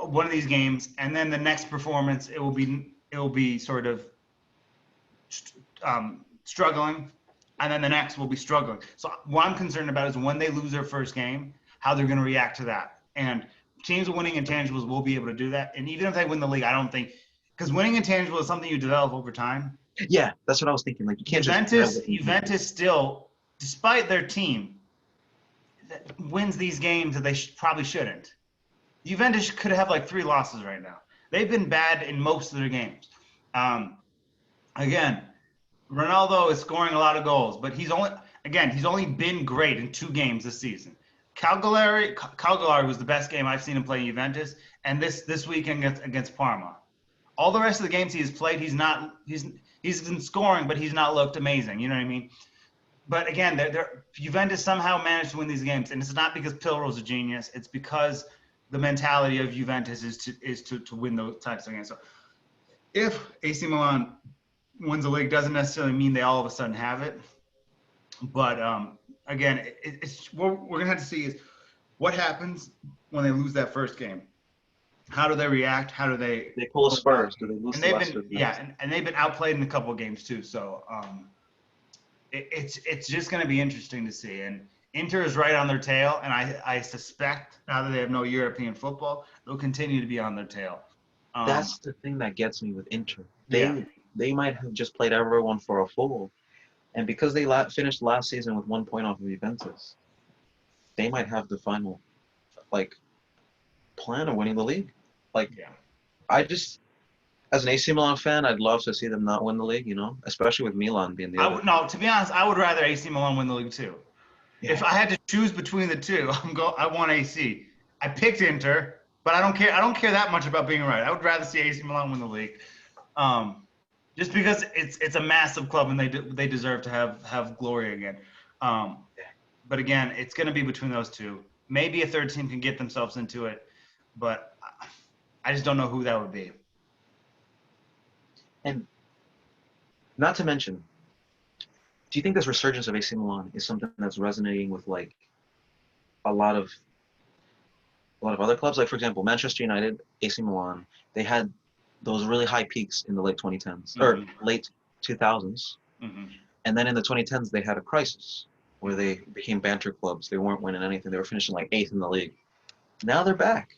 one of these games, and then the next performance it will be sort of struggling, and then the next will be struggling. So what I'm concerned about is when they lose their first game, how they're going to react to that. And teams winning intangibles will be able to do that. And even if they win the league, I don't think – because winning intangibles is something you develop over time. Yeah, that's what I was thinking. Like you can't Juventus still, despite their team, wins these games that they probably shouldn't. Juventus could have like 3 losses right now. They've been bad in most of their games. Again, Ronaldo is scoring a lot of goals, but he's only been great in 2 games this season. Cagliari was the best game I've seen him play in Juventus, and this weekend against Parma. All the rest of the games he has played, he's been scoring, but he's not looked amazing. You know what I mean? But again, Juventus somehow managed to win these games, and it's not because Pirlo's a genius. It's because the mentality of Juventus is to win those types of games. So if AC Milan wins the league, doesn't necessarily mean they all of a sudden have it. But again, it's what we're gonna have to see is what happens when they lose that first game. How do they react? How do they pull a Spurs? Do they lose? And they've been outplayed in a couple of games too. So it's just going to be interesting to see. And Inter is right on their tail, and I suspect now that they have no European football, they'll continue to be on their tail. That's the thing that gets me with Inter. They might have just played everyone for a fool, and because they finished last season with 1 point off of Juventus, they might have the final plan of winning the league. I just, as an AC Milan fan, I'd love to see them not win the league, especially with Milan being the other. No, to be honest, I would rather AC Milan win the league too. Yeah. If I had to choose between the two, I want AC. I picked Inter, but I don't care. I don't care that much about being right. I would rather see AC Milan win the league, just because it's a massive club and they deserve to have glory again. But again, it's going to be between those two. Maybe a third team can get themselves into it, but I just don't know who that would be. And not to mention, do you think this resurgence of AC Milan is something that's resonating with a lot of a lot of other clubs. Like for example, Manchester United, AC Milan, they had those really high peaks in the late 2010s or late 2000s, and then in the 2010s they had a crisis where they became banter clubs. They weren't winning anything. They were finishing like 8th in the league. Now they're back.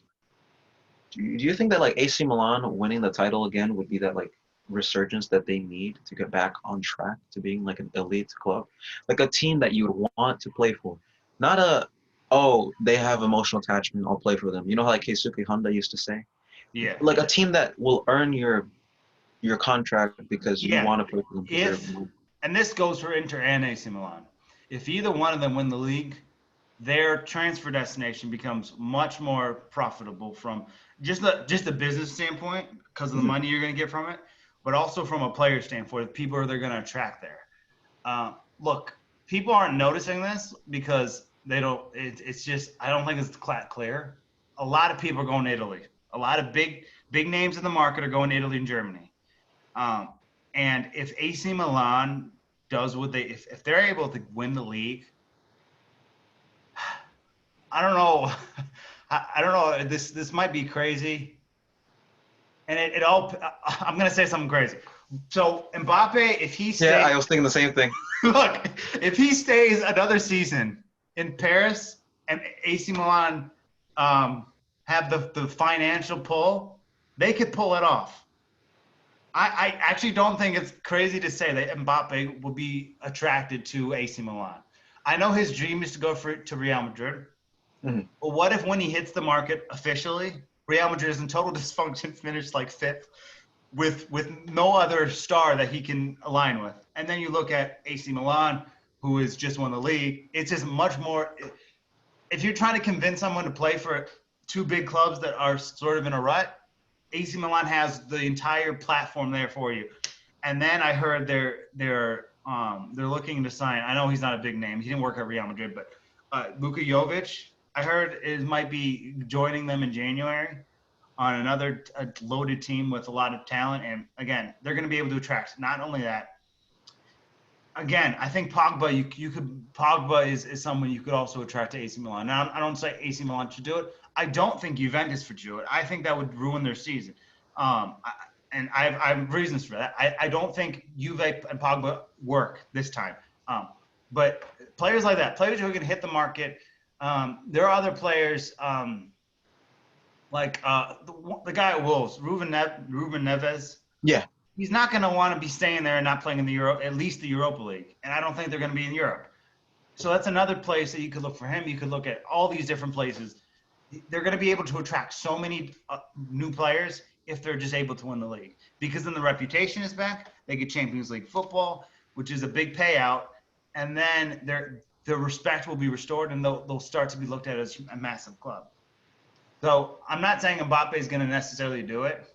Do you think that like AC Milan winning the title again would be that like resurgence that they need to get back on track to being like an elite club, like a team that you would want to play for, not a oh they have emotional attachment, I'll play for them. You know how like Keisuke Honda used to say, Yeah. like a team that will earn your contract because you Yeah. want to play for them. If and this goes for Inter and AC Milan, if either one of them win the league, their transfer destination becomes much more profitable from just a business standpoint because of the money you're going to get from it, but also from a player standpoint, people they're going to attract there. Look, people aren't noticing this because they don't. It's just I don't think it's clear. A lot of people are going to Italy. A lot of big names in the market are going to Italy and Germany. And if AC Milan does what if they're able to win the league, I don't know. I don't know. This might be crazy, and it all. I'm gonna say something crazy. So Mbappe, if he stays, yeah, I was thinking the same thing. look, if he stays another season in Paris and AC Milan have the financial pull, they could pull it off. I actually don't think it's crazy to say that Mbappe will be attracted to AC Milan. I know his dream is to go to Real Madrid. But what if when he hits the market officially, Real Madrid is in total dysfunction, finished like 5th, with no other star that he can align with? And then you look at AC Milan, who has just won the league. It's just much more. If you're trying to convince someone to play for two big clubs that are sort of in a rut, AC Milan has the entire platform there for you. And then I heard they're looking to sign. I know he's not a big name. He didn't work at Real Madrid, but Luka Jovic, I heard might be joining them in January on another loaded team with a lot of talent. And again, they're going to be able to attract. Not only that, again, I think Pogba. Pogba is someone you could also attract to AC Milan. Now, I don't say AC Milan should do it. I don't think Juventus should do it. I think that would ruin their season. And I have reasons for that. I don't think Juve and Pogba work this time. But players like that, players who can hit the market. There are other players like the guy at Wolves, Ruben Neves. Yeah. He's not going to want to be staying there and not playing in at least the Europa League. And I don't think they're going to be in Europe. So that's another place that you could look for him. You could look at all these different places. They're going to be able to attract so many new players if they're just able to win the league. Because then the reputation is back. They get Champions League football, which is a big payout. And then their respect will be restored, and they'll start to be looked at as a massive club. So I'm not saying Mbappe is going to necessarily do it,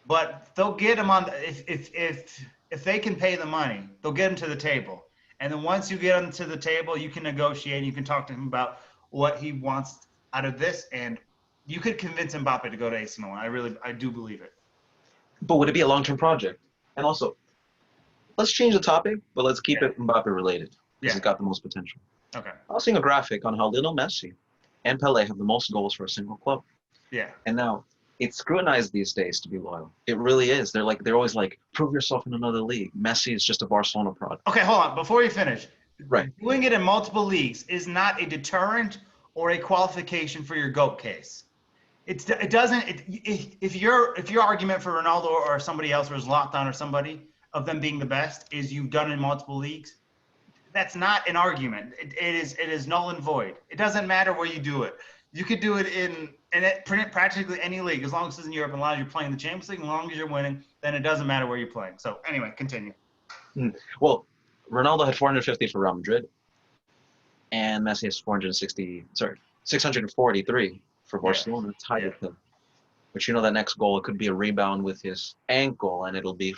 but they'll get him on. If they can pay the money, they'll get him to the table. And then once you get him to the table, you can negotiate. You can talk to him about what he wants out of this, and you could convince Mbappe to go to AC Milan. I do believe it. But would it be a long-term project? And also, let's change the topic, but let's keep it Mbappe related because it's got the most potential. Okay. I was seeing a graphic on how Lionel Messi and Pelé have the most goals for a single club. Yeah. And now it's scrutinized these days to be loyal. It really is. They're always like, prove yourself in another league. Messi is just a Barcelona product. Okay, hold on. Before you finish, right? Doing it in multiple leagues is not a deterrent or a qualification for your GOAT case. It doesn't. If your argument for Ronaldo or somebody else, or Zlatan or somebody of them being the best is you've done it in multiple leagues, that's not an argument. It is null and void. It doesn't matter where you do it. You could do it in practically any league as long as it's in Europe and as long as you're playing the Champions League. As long as you're winning, then it doesn't matter where you're playing. So anyway, continue. Well, Ronaldo had 450 for Real Madrid, and Messi has 643 for Barcelona. Tied with him. But you know that next goal, it could be a rebound with his ankle, and it'll be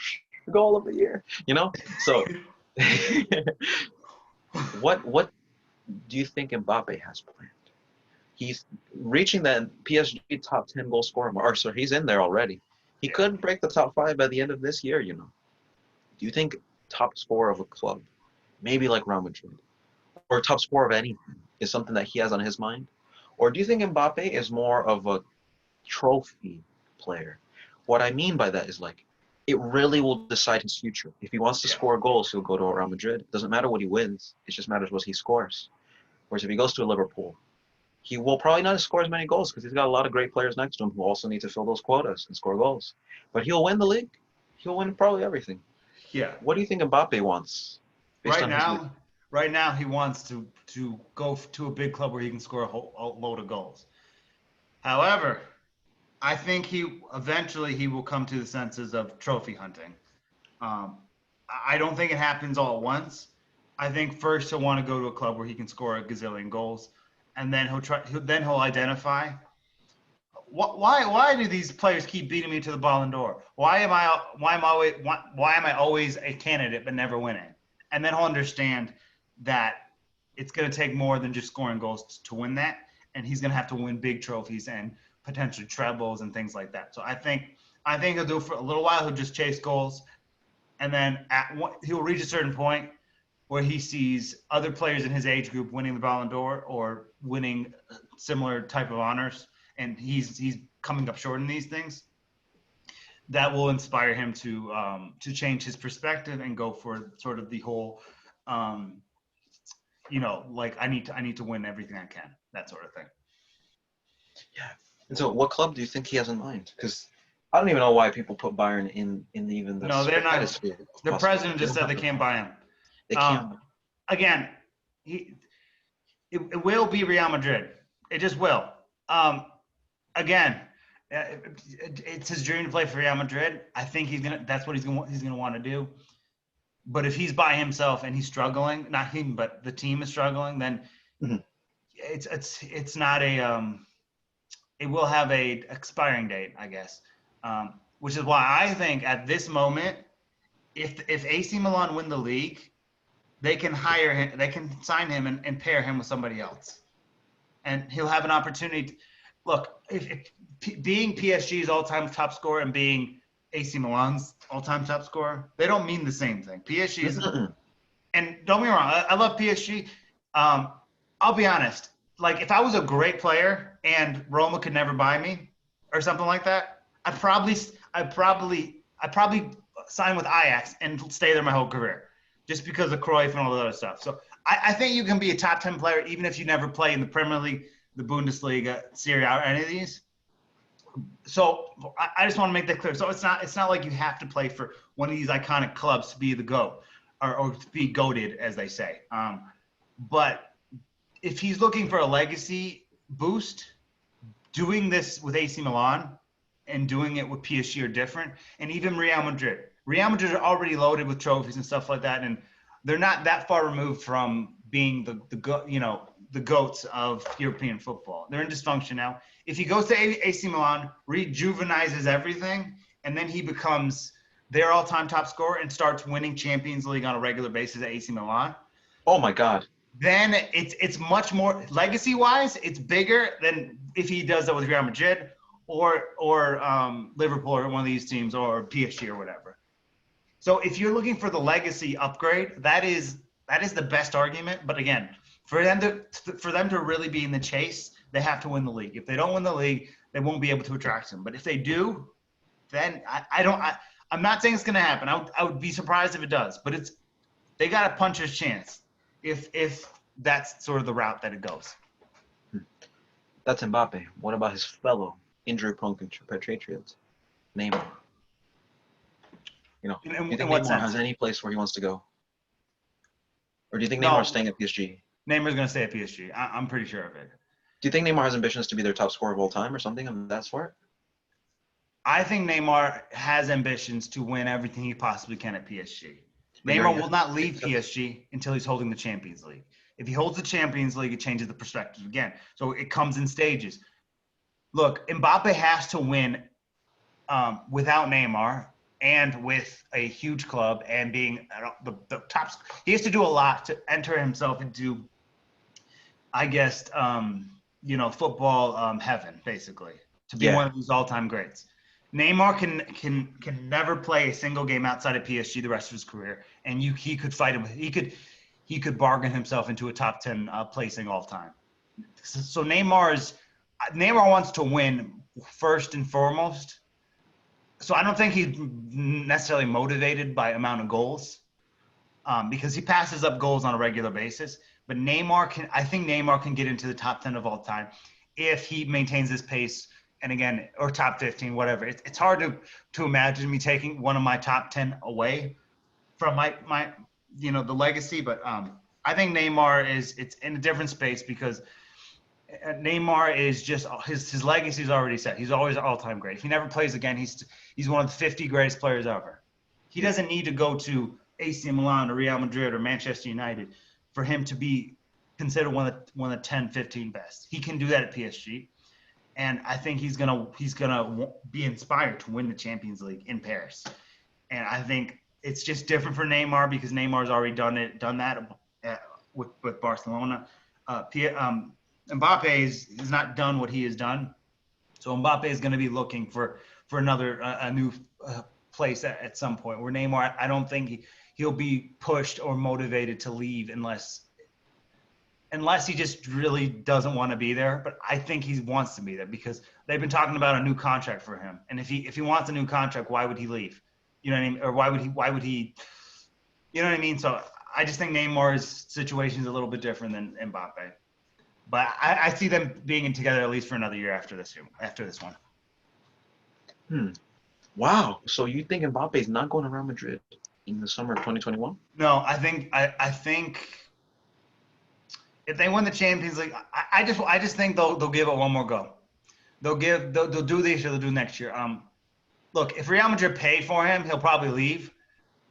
goal of the year. You know, so. What do you think Mbappe has planned? He's reaching that PSG top 10 goal scorer mark. So he's in there already. He could break the top 5 by the end of this year, you know. Do you think top scorer of a club, maybe like Real Madrid, or top scorer of anything, is something that he has on his mind? Or do you think Mbappe is more of a trophy player? What I mean by that is like it really will decide his future. If he wants to Yeah. score goals, he'll go to Real Madrid. It doesn't matter what he wins. It just matters what he scores. Whereas if he goes to Liverpool, he will probably not score as many goals because he's got a lot of great players next to him who also need to fill those quotas and score goals. But he'll win the league. He'll win probably everything. Yeah. What do you think Mbappe wants based Right on his league? now, right now he wants to go to a big club where he can score a load of goals. However, I think he eventually he will come to the senses of trophy hunting. Um, I don't think it happens all at once. I think first he'll want to go to a club where he can score a gazillion goals, and then he'll identify why do these players keep beating me to the Ballon d'Or? Why am I always a candidate but never winning? And then he'll understand that it's going to take more than just scoring goals to win that, and he's going to have to win big trophies and potentially trebles and things like that. So I think he'll do it for a little while. He'll just chase goals, and then he'll reach a certain point where he sees other players in his age group winning the Ballon d'Or or winning similar type of honors, and he's coming up short in these things. That will inspire him to change his perspective and go for sort of the whole, like I need to win everything I can, that sort of thing. Yeah. And so, what club do you think he has in mind? Because I don't even know why people put Bayern in even the No, they're not. stratosphere of The possibility. president just said they can't buy him. They can't. Again, it will be Real Madrid. It just will. Again, it's his dream to play for Real Madrid. I think that's what he's gonna want to do. But if he's by himself and he's struggling, not him, but the team is struggling, then Mhm. it's not a it will have a expiring date, I guess. Which is why I think at this moment, if AC Milan win the league, they can hire him, they can sign him and pair him with somebody else, and he'll have an opportunity. Look, if being PSG's all-time top scorer and being AC Milan's all-time top scorer, they don't mean the same thing. PSG is, and don't get me wrong, I love PSG. I'll be honest. Like, if I was a great player and Roma could never buy me or something like that, I'd probably sign with Ajax and stay there my whole career, just because of Cruyff and all the other stuff. So I think you can be a top 10 player even if you never play in the Premier League, the Bundesliga, Serie A, or any of these. So I just want to make that clear. So it's not like you have to play for one of these iconic clubs to be the GOAT or to be goated, as they say. But if he's looking for a legacy boost, doing this with AC Milan and doing it with PSG are different, and even Real Madrid. Real Madrid are already loaded with trophies and stuff like that, and they're not that far removed from being the goats of European football. They're in dysfunction now. If he goes to AC Milan, rejuvenizes everything, and then he becomes their all-time top scorer and starts winning Champions League on a regular basis at AC Milan. Oh my God. Then it's much more legacy-wise. It's bigger than if he does that with Real Madrid or Liverpool or one of these teams or PSG or whatever. So if you're looking for the legacy upgrade, that is the best argument. But again, for them to really be in the chase, they have to win the league. If they don't win the league, they won't be able to attract him. But if they do, then I'm not saying it's going to happen. I would be surprised if it does. But they got a puncher's chance if that's sort of the route that it goes. That's Mbappe. What about his fellow injury-prone compatriot, Neymar? Do you think Neymar has any place where he wants to go? Or do you think Neymar's staying at PSG? Neymar's going to stay at PSG. I'm pretty sure of it. Do you think Neymar has ambitions to be their top scorer of all time or something of that sort? I think Neymar has ambitions to win everything he possibly can at PSG. Neymar will not leave PSG until he's holding the Champions League. If he holds the Champions League, it changes the perspective again. So it comes in stages. Look, Mbappe has to win without Neymar and with a huge club and being the top. He has to do a lot to enter himself into, I guess, football heaven, basically, to be one of these all-time greats. Neymar can never play a single game outside of PSG the rest of his career, and he could fight him. He could bargain himself into a top 10 placing all time. So Neymar wants to win first and foremost. So I don't think he's necessarily motivated by amount of goals, because he passes up goals on a regular basis. But I think Neymar can get into the top 10 of all time if he maintains this pace. And again, or top 15, whatever. It's hard to imagine me taking one of my top 10 away from my the legacy. But I think Neymar it's in a different space because Neymar is just his legacy is already set. He's always all-time great. If he never plays again, he's one of the 50 greatest players ever. He doesn't need to go to AC Milan or Real Madrid or Manchester United for him to be considered one of the 10, 15 best. He can do that at PSG, and I think he's gonna be inspired to win the Champions League in Paris. And I think it's just different for Neymar because Neymar's already done that with Barcelona. Mbappe has not done what he has done, so Mbappe is going to be looking for another a new place at some point. Where Neymar, I don't think he'll be pushed or motivated to leave unless he just really doesn't want to be there. But I think he wants to be there because they've been talking about a new contract for him. And if he wants a new contract, why would he leave? You know what I mean? Or why would he? You know what I mean? So I just think Neymar's situation is a little bit different than Mbappe. But I see them being together at least for another year after this one. Wow. So you think Mbappe's not going to Real Madrid in the summer of 2021? No, I think if they win the Champions League, I just think they'll give it one more go. They'll do this or they'll do next year. Look, if Real Madrid pay for him, he'll probably leave,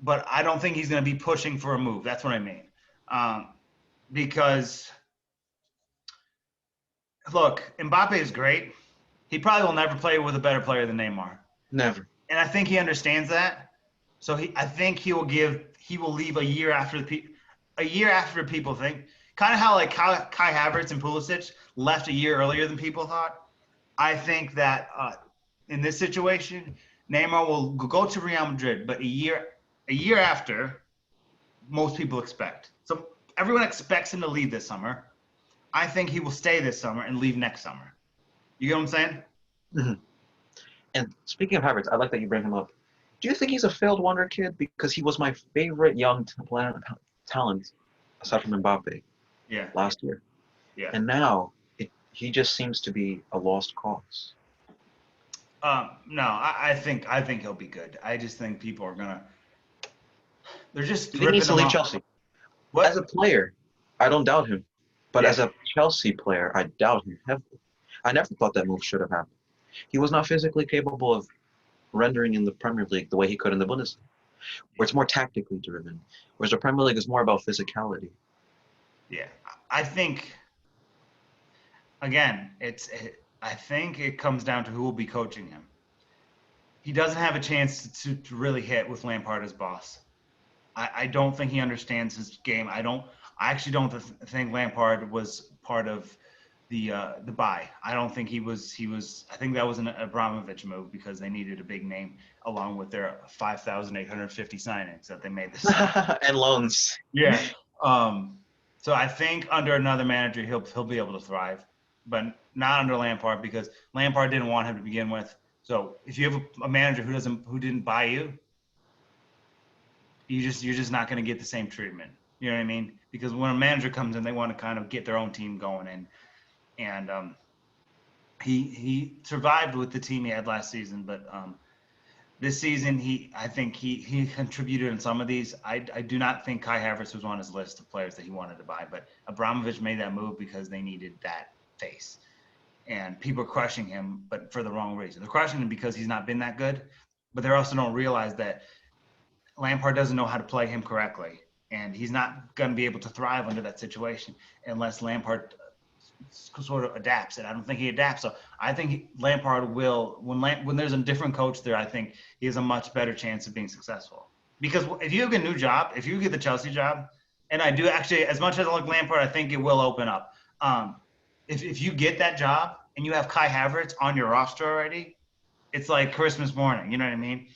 but I don't think he's going to be pushing for a move. That's what I mean. Because look, Mbappe is great. He probably will never play with a better player than Neymar. Never. And I think he understands that. So I think he will leave a year after people think. Kind of how like Kai Havertz and Pulisic left a year earlier than people thought. I think that in this situation, Neymar will go to Real Madrid, but a year after most people expect. So everyone expects him to leave this summer. I think he will stay this summer and leave next summer. You get what I'm saying? Mm-hmm. And speaking of Havertz, I like that you bring him up. Do you think he's a failed wonder kid? Because he was my favorite young talent, aside from Mbappe, last year. Yeah. And now he just seems to be a lost cause. No, I think he'll be good. I just think people are gonna. They're just. Do you think he needs to leave Chelsea? What? As a player, I don't doubt him. But as a Chelsea player, I doubt him heavily. I never thought that move should have happened. He was not physically capable of rendering in the Premier League the way he could in the Bundesliga, where it's more tactically driven, whereas the Premier League is more about physicality. Yeah, I think. Again, I think it comes down to who will be coaching him. He doesn't have a chance to really hit with Lampard as boss. I don't think he understands his game. I actually don't think Lampard was part of the buy. I don't think he was. I think that was an Abramovich move because they needed a big name along with their 5,850 signings that they made this summer. And loans. Yeah. So I think under another manager he'll be able to thrive, but not under Lampard because Lampard didn't want him to begin with. So if you have a manager who didn't buy you, you're just not going to get the same treatment. You know what I mean? Because when a manager comes in, they want to kind of get their own team going, and he survived with the team he had last season, but this season I think he contributed in some of these. I do not think Kai Havertz was on his list of players that he wanted to buy, but Abramovich made that move because they needed that face, and people are crushing him, but for the wrong reason. They're crushing him because he's not been that good, but they also don't realize that Lampard doesn't know how to play him correctly. And he's not going to be able to thrive under that situation unless Lampard sort of adapts. And I don't think he adapts. So I think Lampard will, when there's a different coach there, I think he has a much better chance of being successful. Because if you get a new job, if you get the Chelsea job, and I do actually, as much as I like Lampard, I think it will open up. If you get that job and you have Kai Havertz on your roster already, it's like Christmas morning. You know what I mean?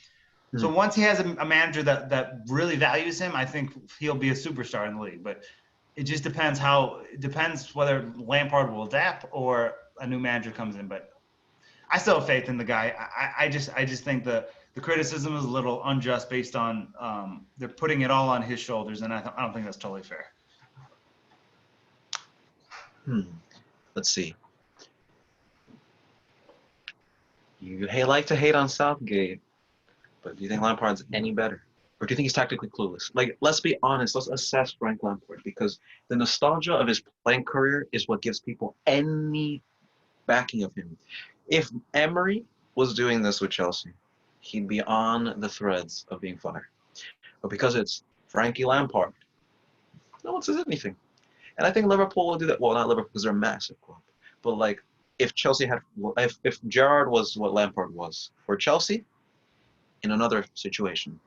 So once he has a manager that really values him, I think he'll be a superstar in the league. But it just depends whether Lampard will adapt or a new manager comes in. But I still have faith in the guy. I just think the criticism is a little unjust based on they're putting it all on his shoulders, and I don't think that's totally fair. Let's see. You like to hate on Southgate, but do you think Lampard's any better? Or do you think he's tactically clueless? Like, let's be honest. Let's assess Frank Lampard because the nostalgia of his playing career is what gives people any backing of him. If Emery was doing this with Chelsea, he'd be on the threads of being fired. But because it's Frankie Lampard, no one says anything. And I think Liverpool will do that. Well, not Liverpool because they're a massive club. But like, if Chelsea had, if Gerrard was what Lampard was for Chelsea, in another situation,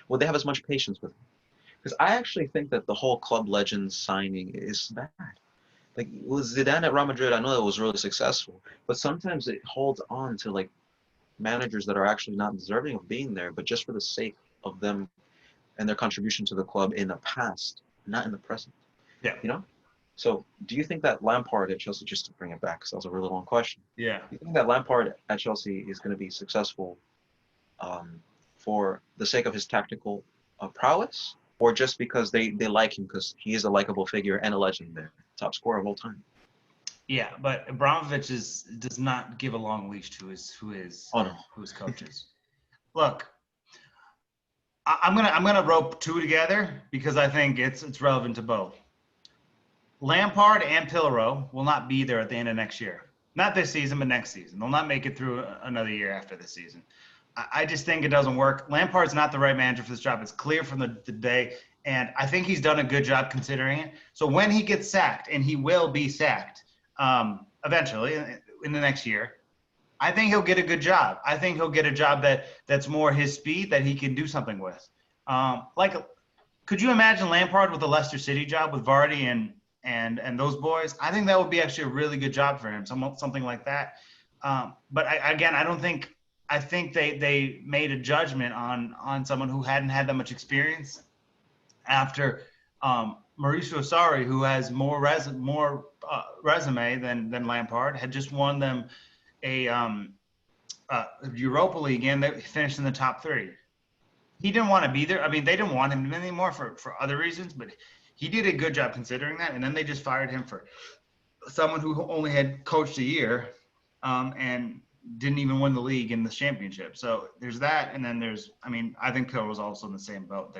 would they have as much patience with him? Because I actually think that the whole club legends signing is bad. Like with Zidane at Real Madrid, I know that was really successful, but sometimes it holds on to like managers that are actually not deserving of being there, but just for the sake of them and their contribution to the club in the past, not in the present. Yeah. You know? So do you think that Lampard at Chelsea, just to bring it back, because that was a really long question. Yeah. Do you think that Lampard at Chelsea is going to be successful for the sake of his tactical prowess, or just because they like him because he is a likable figure and a legend there, top scorer of all time? Yeah, but Abramovich does not give a long leash to his coaches. Look, I'm gonna rope two together because I think it's relevant to both. Lampard and Pillow will not be there at the end of next year. Not this season, but next season. They'll not make it through another year after this season. I just think it doesn't work. Lampard's not the right manager for this job. It's clear from the day, and I think he's done a good job considering it. So when he gets sacked, and he will be sacked eventually in the next year, I think he'll get a good job. I think he'll get a job that's more his speed that he can do something with. Could you imagine Lampard with the Leicester City job with Vardy and those boys? I think that would be actually a really good job for him, something like that. But I don't think. I think they made a judgment on someone who hadn't had that much experience after Mauricio Sarri, who has more resume than Lampard, had just won them a Europa League and they finished in the top 3. He didn't want to be there. I mean, they didn't want him anymore for other reasons, but he did a good job considering that. And then they just fired him for someone who only had coached a year and didn't even win the league in the championship. So there's that. And then I think Pill was also in the same boat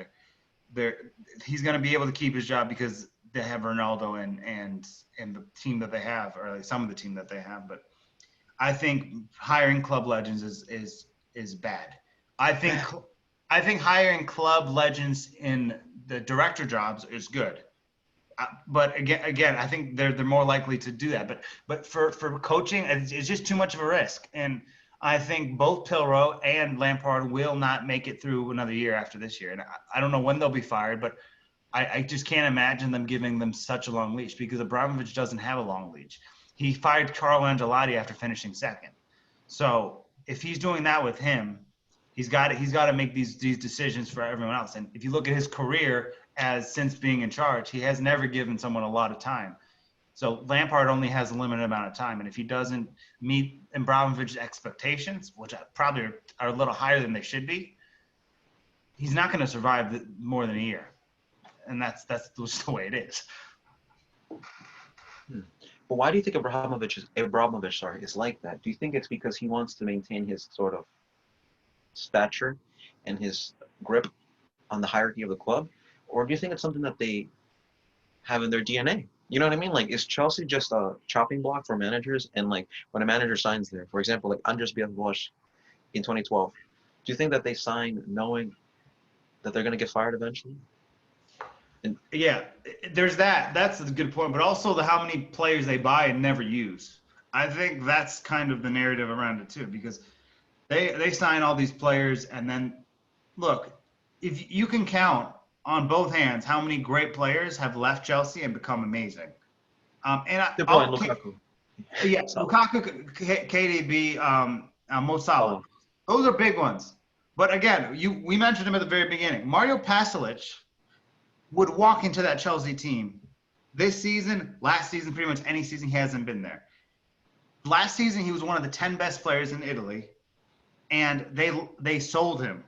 there. He's going to be able to keep his job because they have Ronaldo and the team that they have, or like some of the team that they have. But I think hiring club legends is bad. I think hiring club legends in the director jobs is good. But again, I think they're more likely to do that. But for coaching, it's just too much of a risk. And I think both Pilrow and Lampard will not make it through another year after this year. And I don't know when they'll be fired, but I just can't imagine them giving them such a long leash because Abramovich doesn't have a long leash. He fired Carlo Ancelotti after finishing second. So if he's doing that with him, he's got to make these decisions for everyone else. And if you look at his career since being in charge, he has never given someone a lot of time. So Lampard only has a limited amount of time. And if he doesn't meet Abramovich's expectations, which probably are a little higher than they should be, he's not going to survive more than a year. And that's just the way it is. But why do you think Abramovich is like that? Do you think it's because he wants to maintain his sort of stature and his grip on the hierarchy of the club? Or do you think it's something that they have in their DNA? You know what I mean? Like, is Chelsea just a chopping block for managers? And like, when a manager signs there, for example, like Andres Villas-Boas in 2012, do you think that they sign knowing that they're going to get fired eventually? Yeah, there's that. That's a good point. But also how many players they buy and never use. I think that's kind of the narrative around it too, because they sign all these players and then look, if you can count on both hands how many great players have left Chelsea and become amazing. Lukaku. Yeah, Lukaku, KDB, Mo Salah. Those are big ones. But again, we mentioned him at the very beginning. Mario Pasalic would walk into that Chelsea team this season, last season, pretty much any season he hasn't been there. Last season, he was one of the 10 best players in Italy, and they sold him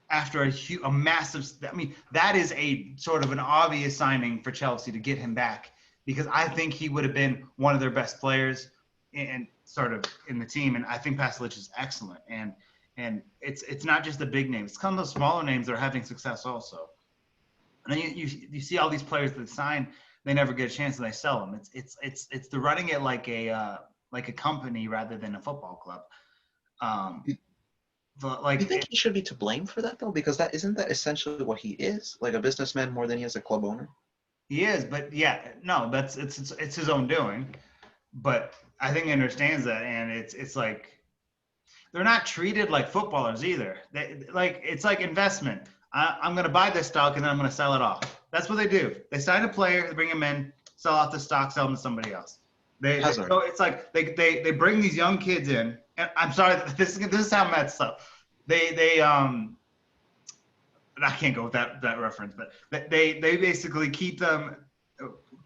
after a massive – I mean, that is a sort of an obvious signing for Chelsea to get him back, because I think he would have been one of their best players and sort of in the team. And I think Pasalic is excellent. And it's not just the big names. It's some of the smaller names that are having success also. And then you see all these players that sign, they never get a chance and they sell them. It's they're running it like a company rather than a football club. Do you think he should be to blame for that though? Because isn't that essentially what he is, like a businessman more than he is a club owner? He is, but it's his own doing. But I think he understands that, and it's like they're not treated like footballers either. It's like investment. I'm going to buy this stock and then I'm going to sell it off. That's what they do. They sign a player, they bring him in, sell off the stock, sell him to somebody else. So it's like they bring these young kids in. And I'm sorry, this is how messed up. I can't go with that reference, but they basically keep them,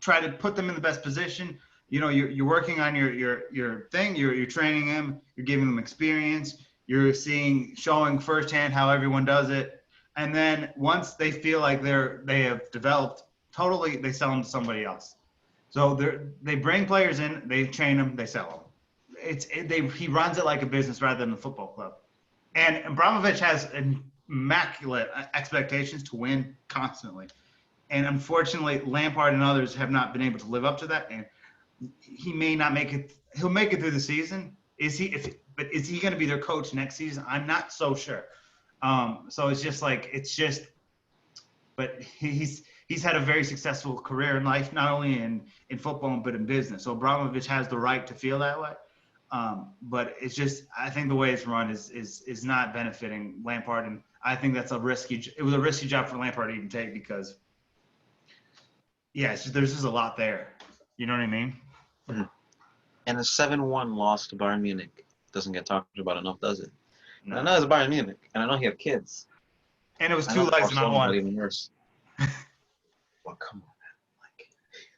try to put them in the best position. You know, you're working on your thing. You're training them. You're giving them experience. You're showing firsthand how everyone does it. And then once they feel like they have developed totally, they sell them to somebody else. So they bring players in, they train them, they sell them. He runs it like a business rather than a football club. And Abramovich has immaculate expectations to win constantly. And unfortunately, Lampard and others have not been able to live up to that. And he may not make it. He'll make it through the season. But is he going to be their coach next season? I'm not so sure. So but he's had a very successful career in life, not only in football, but in business. So Abramovich has the right to feel that way. But it's just, I think the way it's run is not benefiting Lampard. And I think it was a risky job for Lampard to even take because, there's just a lot there. You know what I mean? Mm-hmm. And the 7-1 loss to Bayern Munich doesn't get talked about enough, does it? No. And I know it's Bayern Munich, and I know he had kids. And it was 2 legs, not one. Even worse. Well, come on,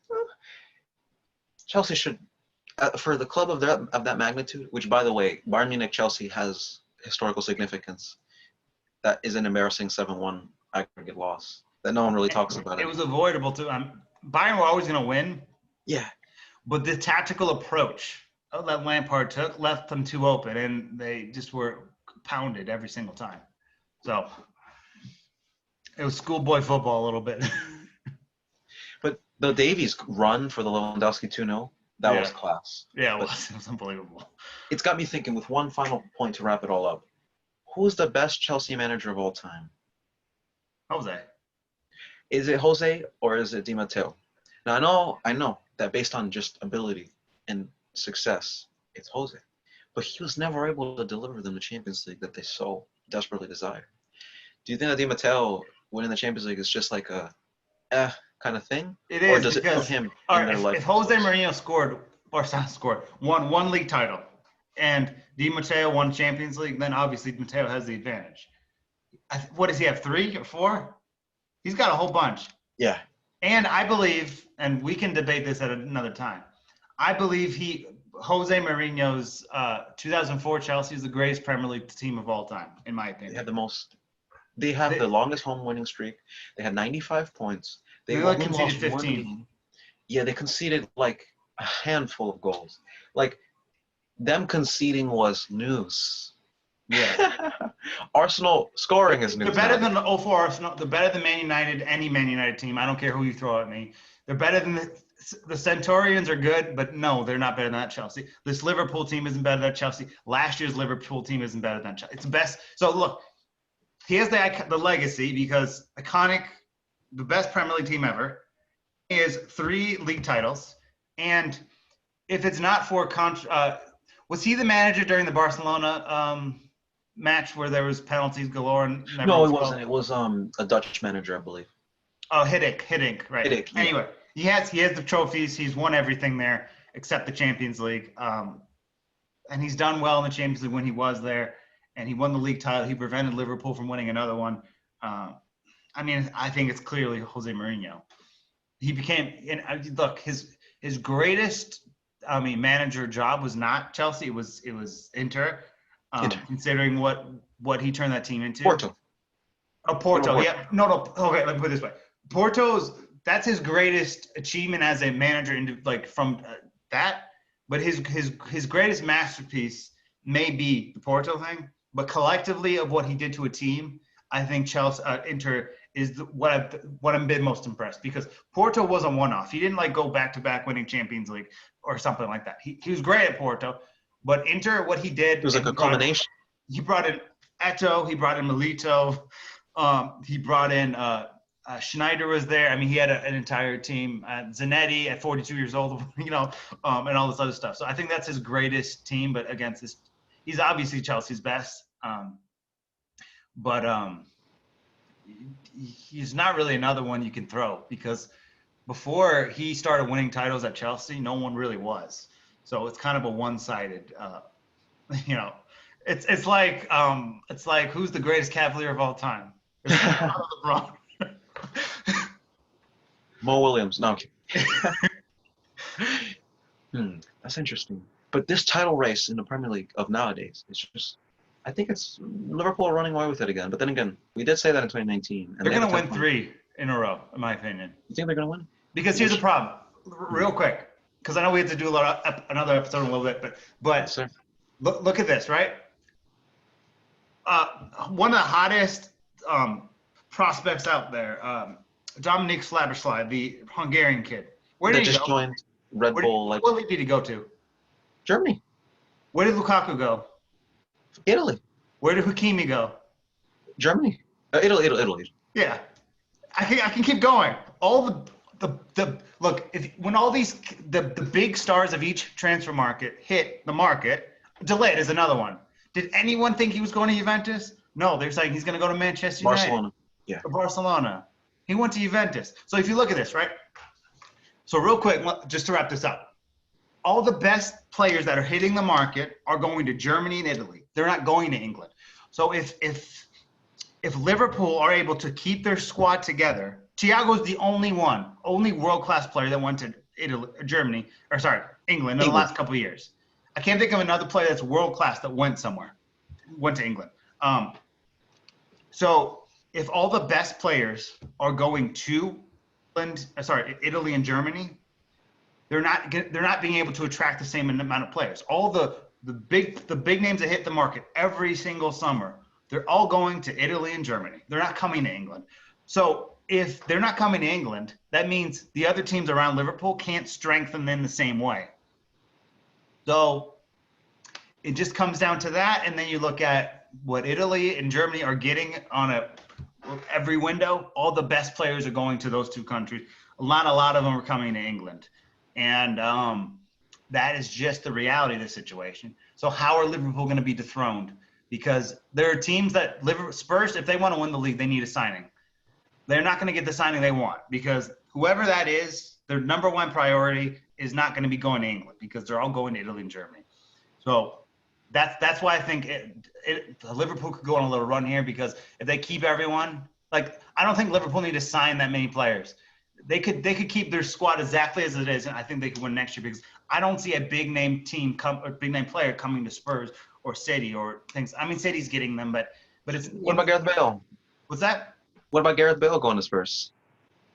man. Chelsea should, for the club of that magnitude, which, by the way, Bayern Munich Chelsea has historical significance. That is an embarrassing 7-1 aggregate loss that no one really talks about. It was avoidable too. Bayern were always going to win. Yeah. But the tactical approach that Lampard took left them too open, and they just were pounded every single time. So it was schoolboy football a little bit. But the Davies run for the Lewandowski 2-0, that was class. Yeah, it was unbelievable. It's got me thinking, with one final point to wrap it all up. Who's the best Chelsea manager of all time? Jose. Is it Jose or is it Di Matteo? Now, I know that based on just ability and success, it's Jose. But he was never able to deliver them the Champions League that they so desperately desire. Do you think that Di Matteo winning the Champions League is just like a kind of thing? It is. Or does it put him in their life? If Jose Mourinho won one league title, and Di Matteo won Champions League, then obviously Di Matteo has the advantage. What does he have, 3 or 4? He's got a whole bunch. Yeah. And I believe, and we can debate this at another time, I believe Jose Mourinho's 2004 Chelsea is the greatest Premier League team of all time, in my opinion. They have the longest home winning streak. They had 95 points. They only conceded 15. Yeah, they conceded like a handful of goals. Like, them conceding was news. Yeah. Arsenal scoring is news. They're better than the 04 Arsenal. They're better than Man United, any Man United team. I don't care who you throw at me. They're better than the Centurions are good, but no, they're not better than that Chelsea. This Liverpool team isn't better than Chelsea. Last year's Liverpool team isn't better than Chelsea. It's the best. So look, he has the legacy because iconic, the best Premier League team ever. He has 3 league titles, and if it's not for was he the manager during the Barcelona match where there was penalties galore? No, it wasn't. It was a Dutch manager, I believe. Oh, Hiddink, right. Hiddink, yeah. Anyway, he has the trophies. He's won everything there except the Champions League. And he's done well in the Champions League when he was there. And he won the league title. He prevented Liverpool from winning another one. I mean, I think it's clearly Jose Mourinho. He became, and look, his greatest, manager job was not Chelsea. It was Inter. Inter. Considering what he turned that team into. Porto. Oh, Porto. Yeah. No. Okay. Let me put it this way. That's his greatest achievement as a manager, from that. But his greatest masterpiece may be the Porto thing. But collectively, of what he did to a team, I think Chelsea, Inter is what I'm been most impressed, because Porto was a one-off. He didn't go back-to-back winning Champions League or something like that. He was great at Porto, but Inter, what he did, It was like a culmination. He brought in Eto'o, he brought in Milito, he brought in Schneider was there. I mean, he had an entire team. Zanetti at 42 years old, and all this other stuff. So I think that's his greatest team. But against this, he's obviously Chelsea's best. But he's not really another one you can throw, because before he started winning titles at Chelsea, no one really was. So it's kind of a one-sided, it's like who's the greatest Cavalier of all time? LeBron. Mo Williams. No. That's interesting. But this title race in the Premier League of nowadays, it's just, I think it's Liverpool running away with it again. But then again, we did say that in 2019. They're going to win 3 in a row, in my opinion. You think they're going to win? Because here's the problem, real quick, because I know we have to do another episode in a little bit, but yes, look at this, right? One of the hottest prospects out there, Dominik Szoboszlai, the Hungarian kid. Where did he just go? Joined Red Bull. What league did he go to? Germany. Where did Lukaku go? Italy. Where did Hakimi go? Germany. Italy. Yeah, I can keep going. All the look, when all these the big stars of each transfer market hit the market, Delayed is another one. Did anyone think he was going to Juventus? No, they're saying he's going to go to Manchester United. Barcelona. Yeah. Or Barcelona. He went to Juventus. So if you look at this, right? So real quick, just to wrap this up. All the best players that are hitting the market are going to Germany and Italy. They're not going to England. So if Liverpool are able to keep their squad together, Thiago's the only world-class player that went to England in the last couple of years. I can't think of another player that's world-class that went to England. So if all the best players are going to Italy and Germany, they're not being able to attract the same amount of players. All the big names that hit the market every single summer, they're all going to Italy and Germany. They're not coming to England. So if they're not coming to England, that means the other teams around Liverpool can't strengthen them the same way. So it just comes down to that, and then you look at what Italy and Germany are getting on every window. All the best players are going to those two countries. A lot of them are coming to England. And that is just the reality of the situation. So how are Liverpool going to be dethroned? Because there are teams that Spurs, if they want to win the league, they need a signing. They're not going to get the signing they want, because whoever that is, their number one priority is not going to be going to England, because they're all going to Italy and Germany. So that's why I think Liverpool could go on a little run here, because if they keep everyone, I don't think Liverpool need to sign that many players. They could keep their squad exactly as it is, and I think they could win next year, because I don't see a big name team big name player coming to Spurs or City or things. I mean, City's getting them, but it's. What about Gareth Bale? What's that? What about Gareth Bale going to Spurs?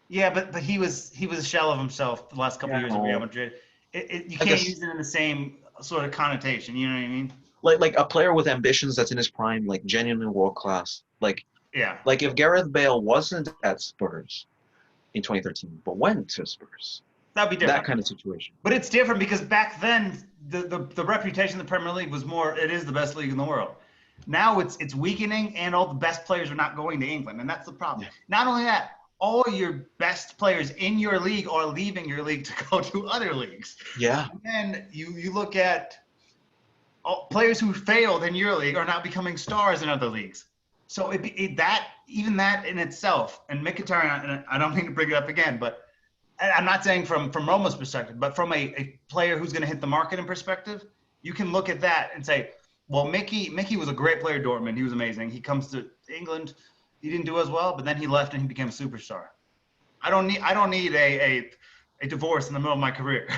Yeah, but he was a shell of himself the last couple of years at Real Madrid. You can't use it in the same sort of connotation. You know what I mean? Like a player with ambitions that's in his prime, like genuinely world class. Like if Gareth Bale wasn't at Spurs in 2013, but went to Spurs, that'd be different. That kind of situation. But it's different because back then the reputation of the Premier League was more. It is the best league in the world. Now it's weakening, and all the best players are not going to England, and that's the problem. Yeah. Not only that, all your best players in your league are leaving your league to go to other leagues. Yeah. And then you look at players who failed in your league are now becoming stars in other leagues. So even that in itself, and Mkhitaryan, I don't mean to bring it up again, but I'm not saying from Roma's perspective, but from a player who's going to hit the market in perspective, you can look at that and say, well, Mickey was a great player at Dortmund. He was amazing. He comes to England. He didn't do as well, but then he left and he became a superstar. I don't need a divorce in the middle of my career.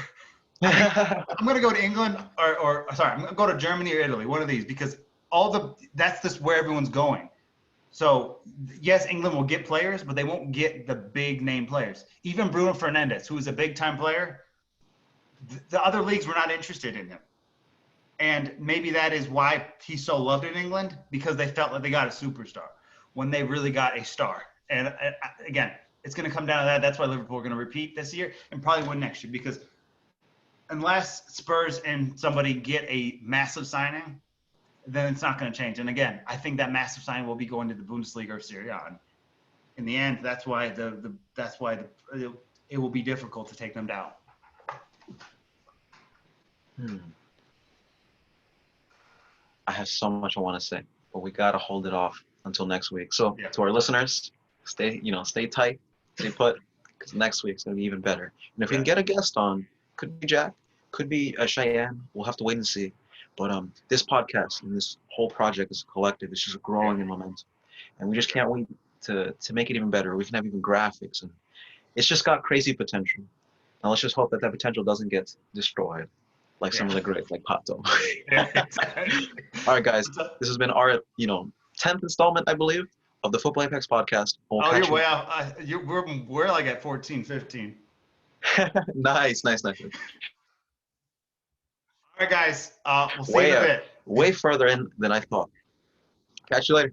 I'm going to go to England or sorry, I'm going to go to Germany or Italy, one of these, because that's just where everyone's going. So yes, England will get players, but they won't get the big name players. Even Bruno Fernandes, who is a big time player, the other leagues were not interested in him. And maybe that is why he's so loved in England, because they felt like they got a superstar when they really got a star. And again, it's going to come down to that. That's why Liverpool are going to repeat this year and probably win next year, because unless Spurs and somebody get a massive signing, then it's not going to change. And again, I think that massive signing will be going to the Bundesliga or Serie A. And in the end, that's why it will be difficult to take them down. I have so much I want to say, but we gotta hold it off until next week. So to our listeners, stay tight, stay put, because next week's gonna be even better. And if we can get a guest on, could be Jack, could be Cheyenne. We'll have to wait and see. But this podcast and this whole project is a collective. It's just growing in momentum, and we just can't wait to make it even better. We can have even graphics, and it's just got crazy potential. Now let's just hope that potential doesn't get destroyed, like some of the greats, like Pato. All right, guys, this has been our 10th installment, I believe, of the Futbol Apex podcast. You're way off. We're like at 14, 15. Nice. All right, guys. We'll see you in a bit. Way further in than I thought. Catch you later.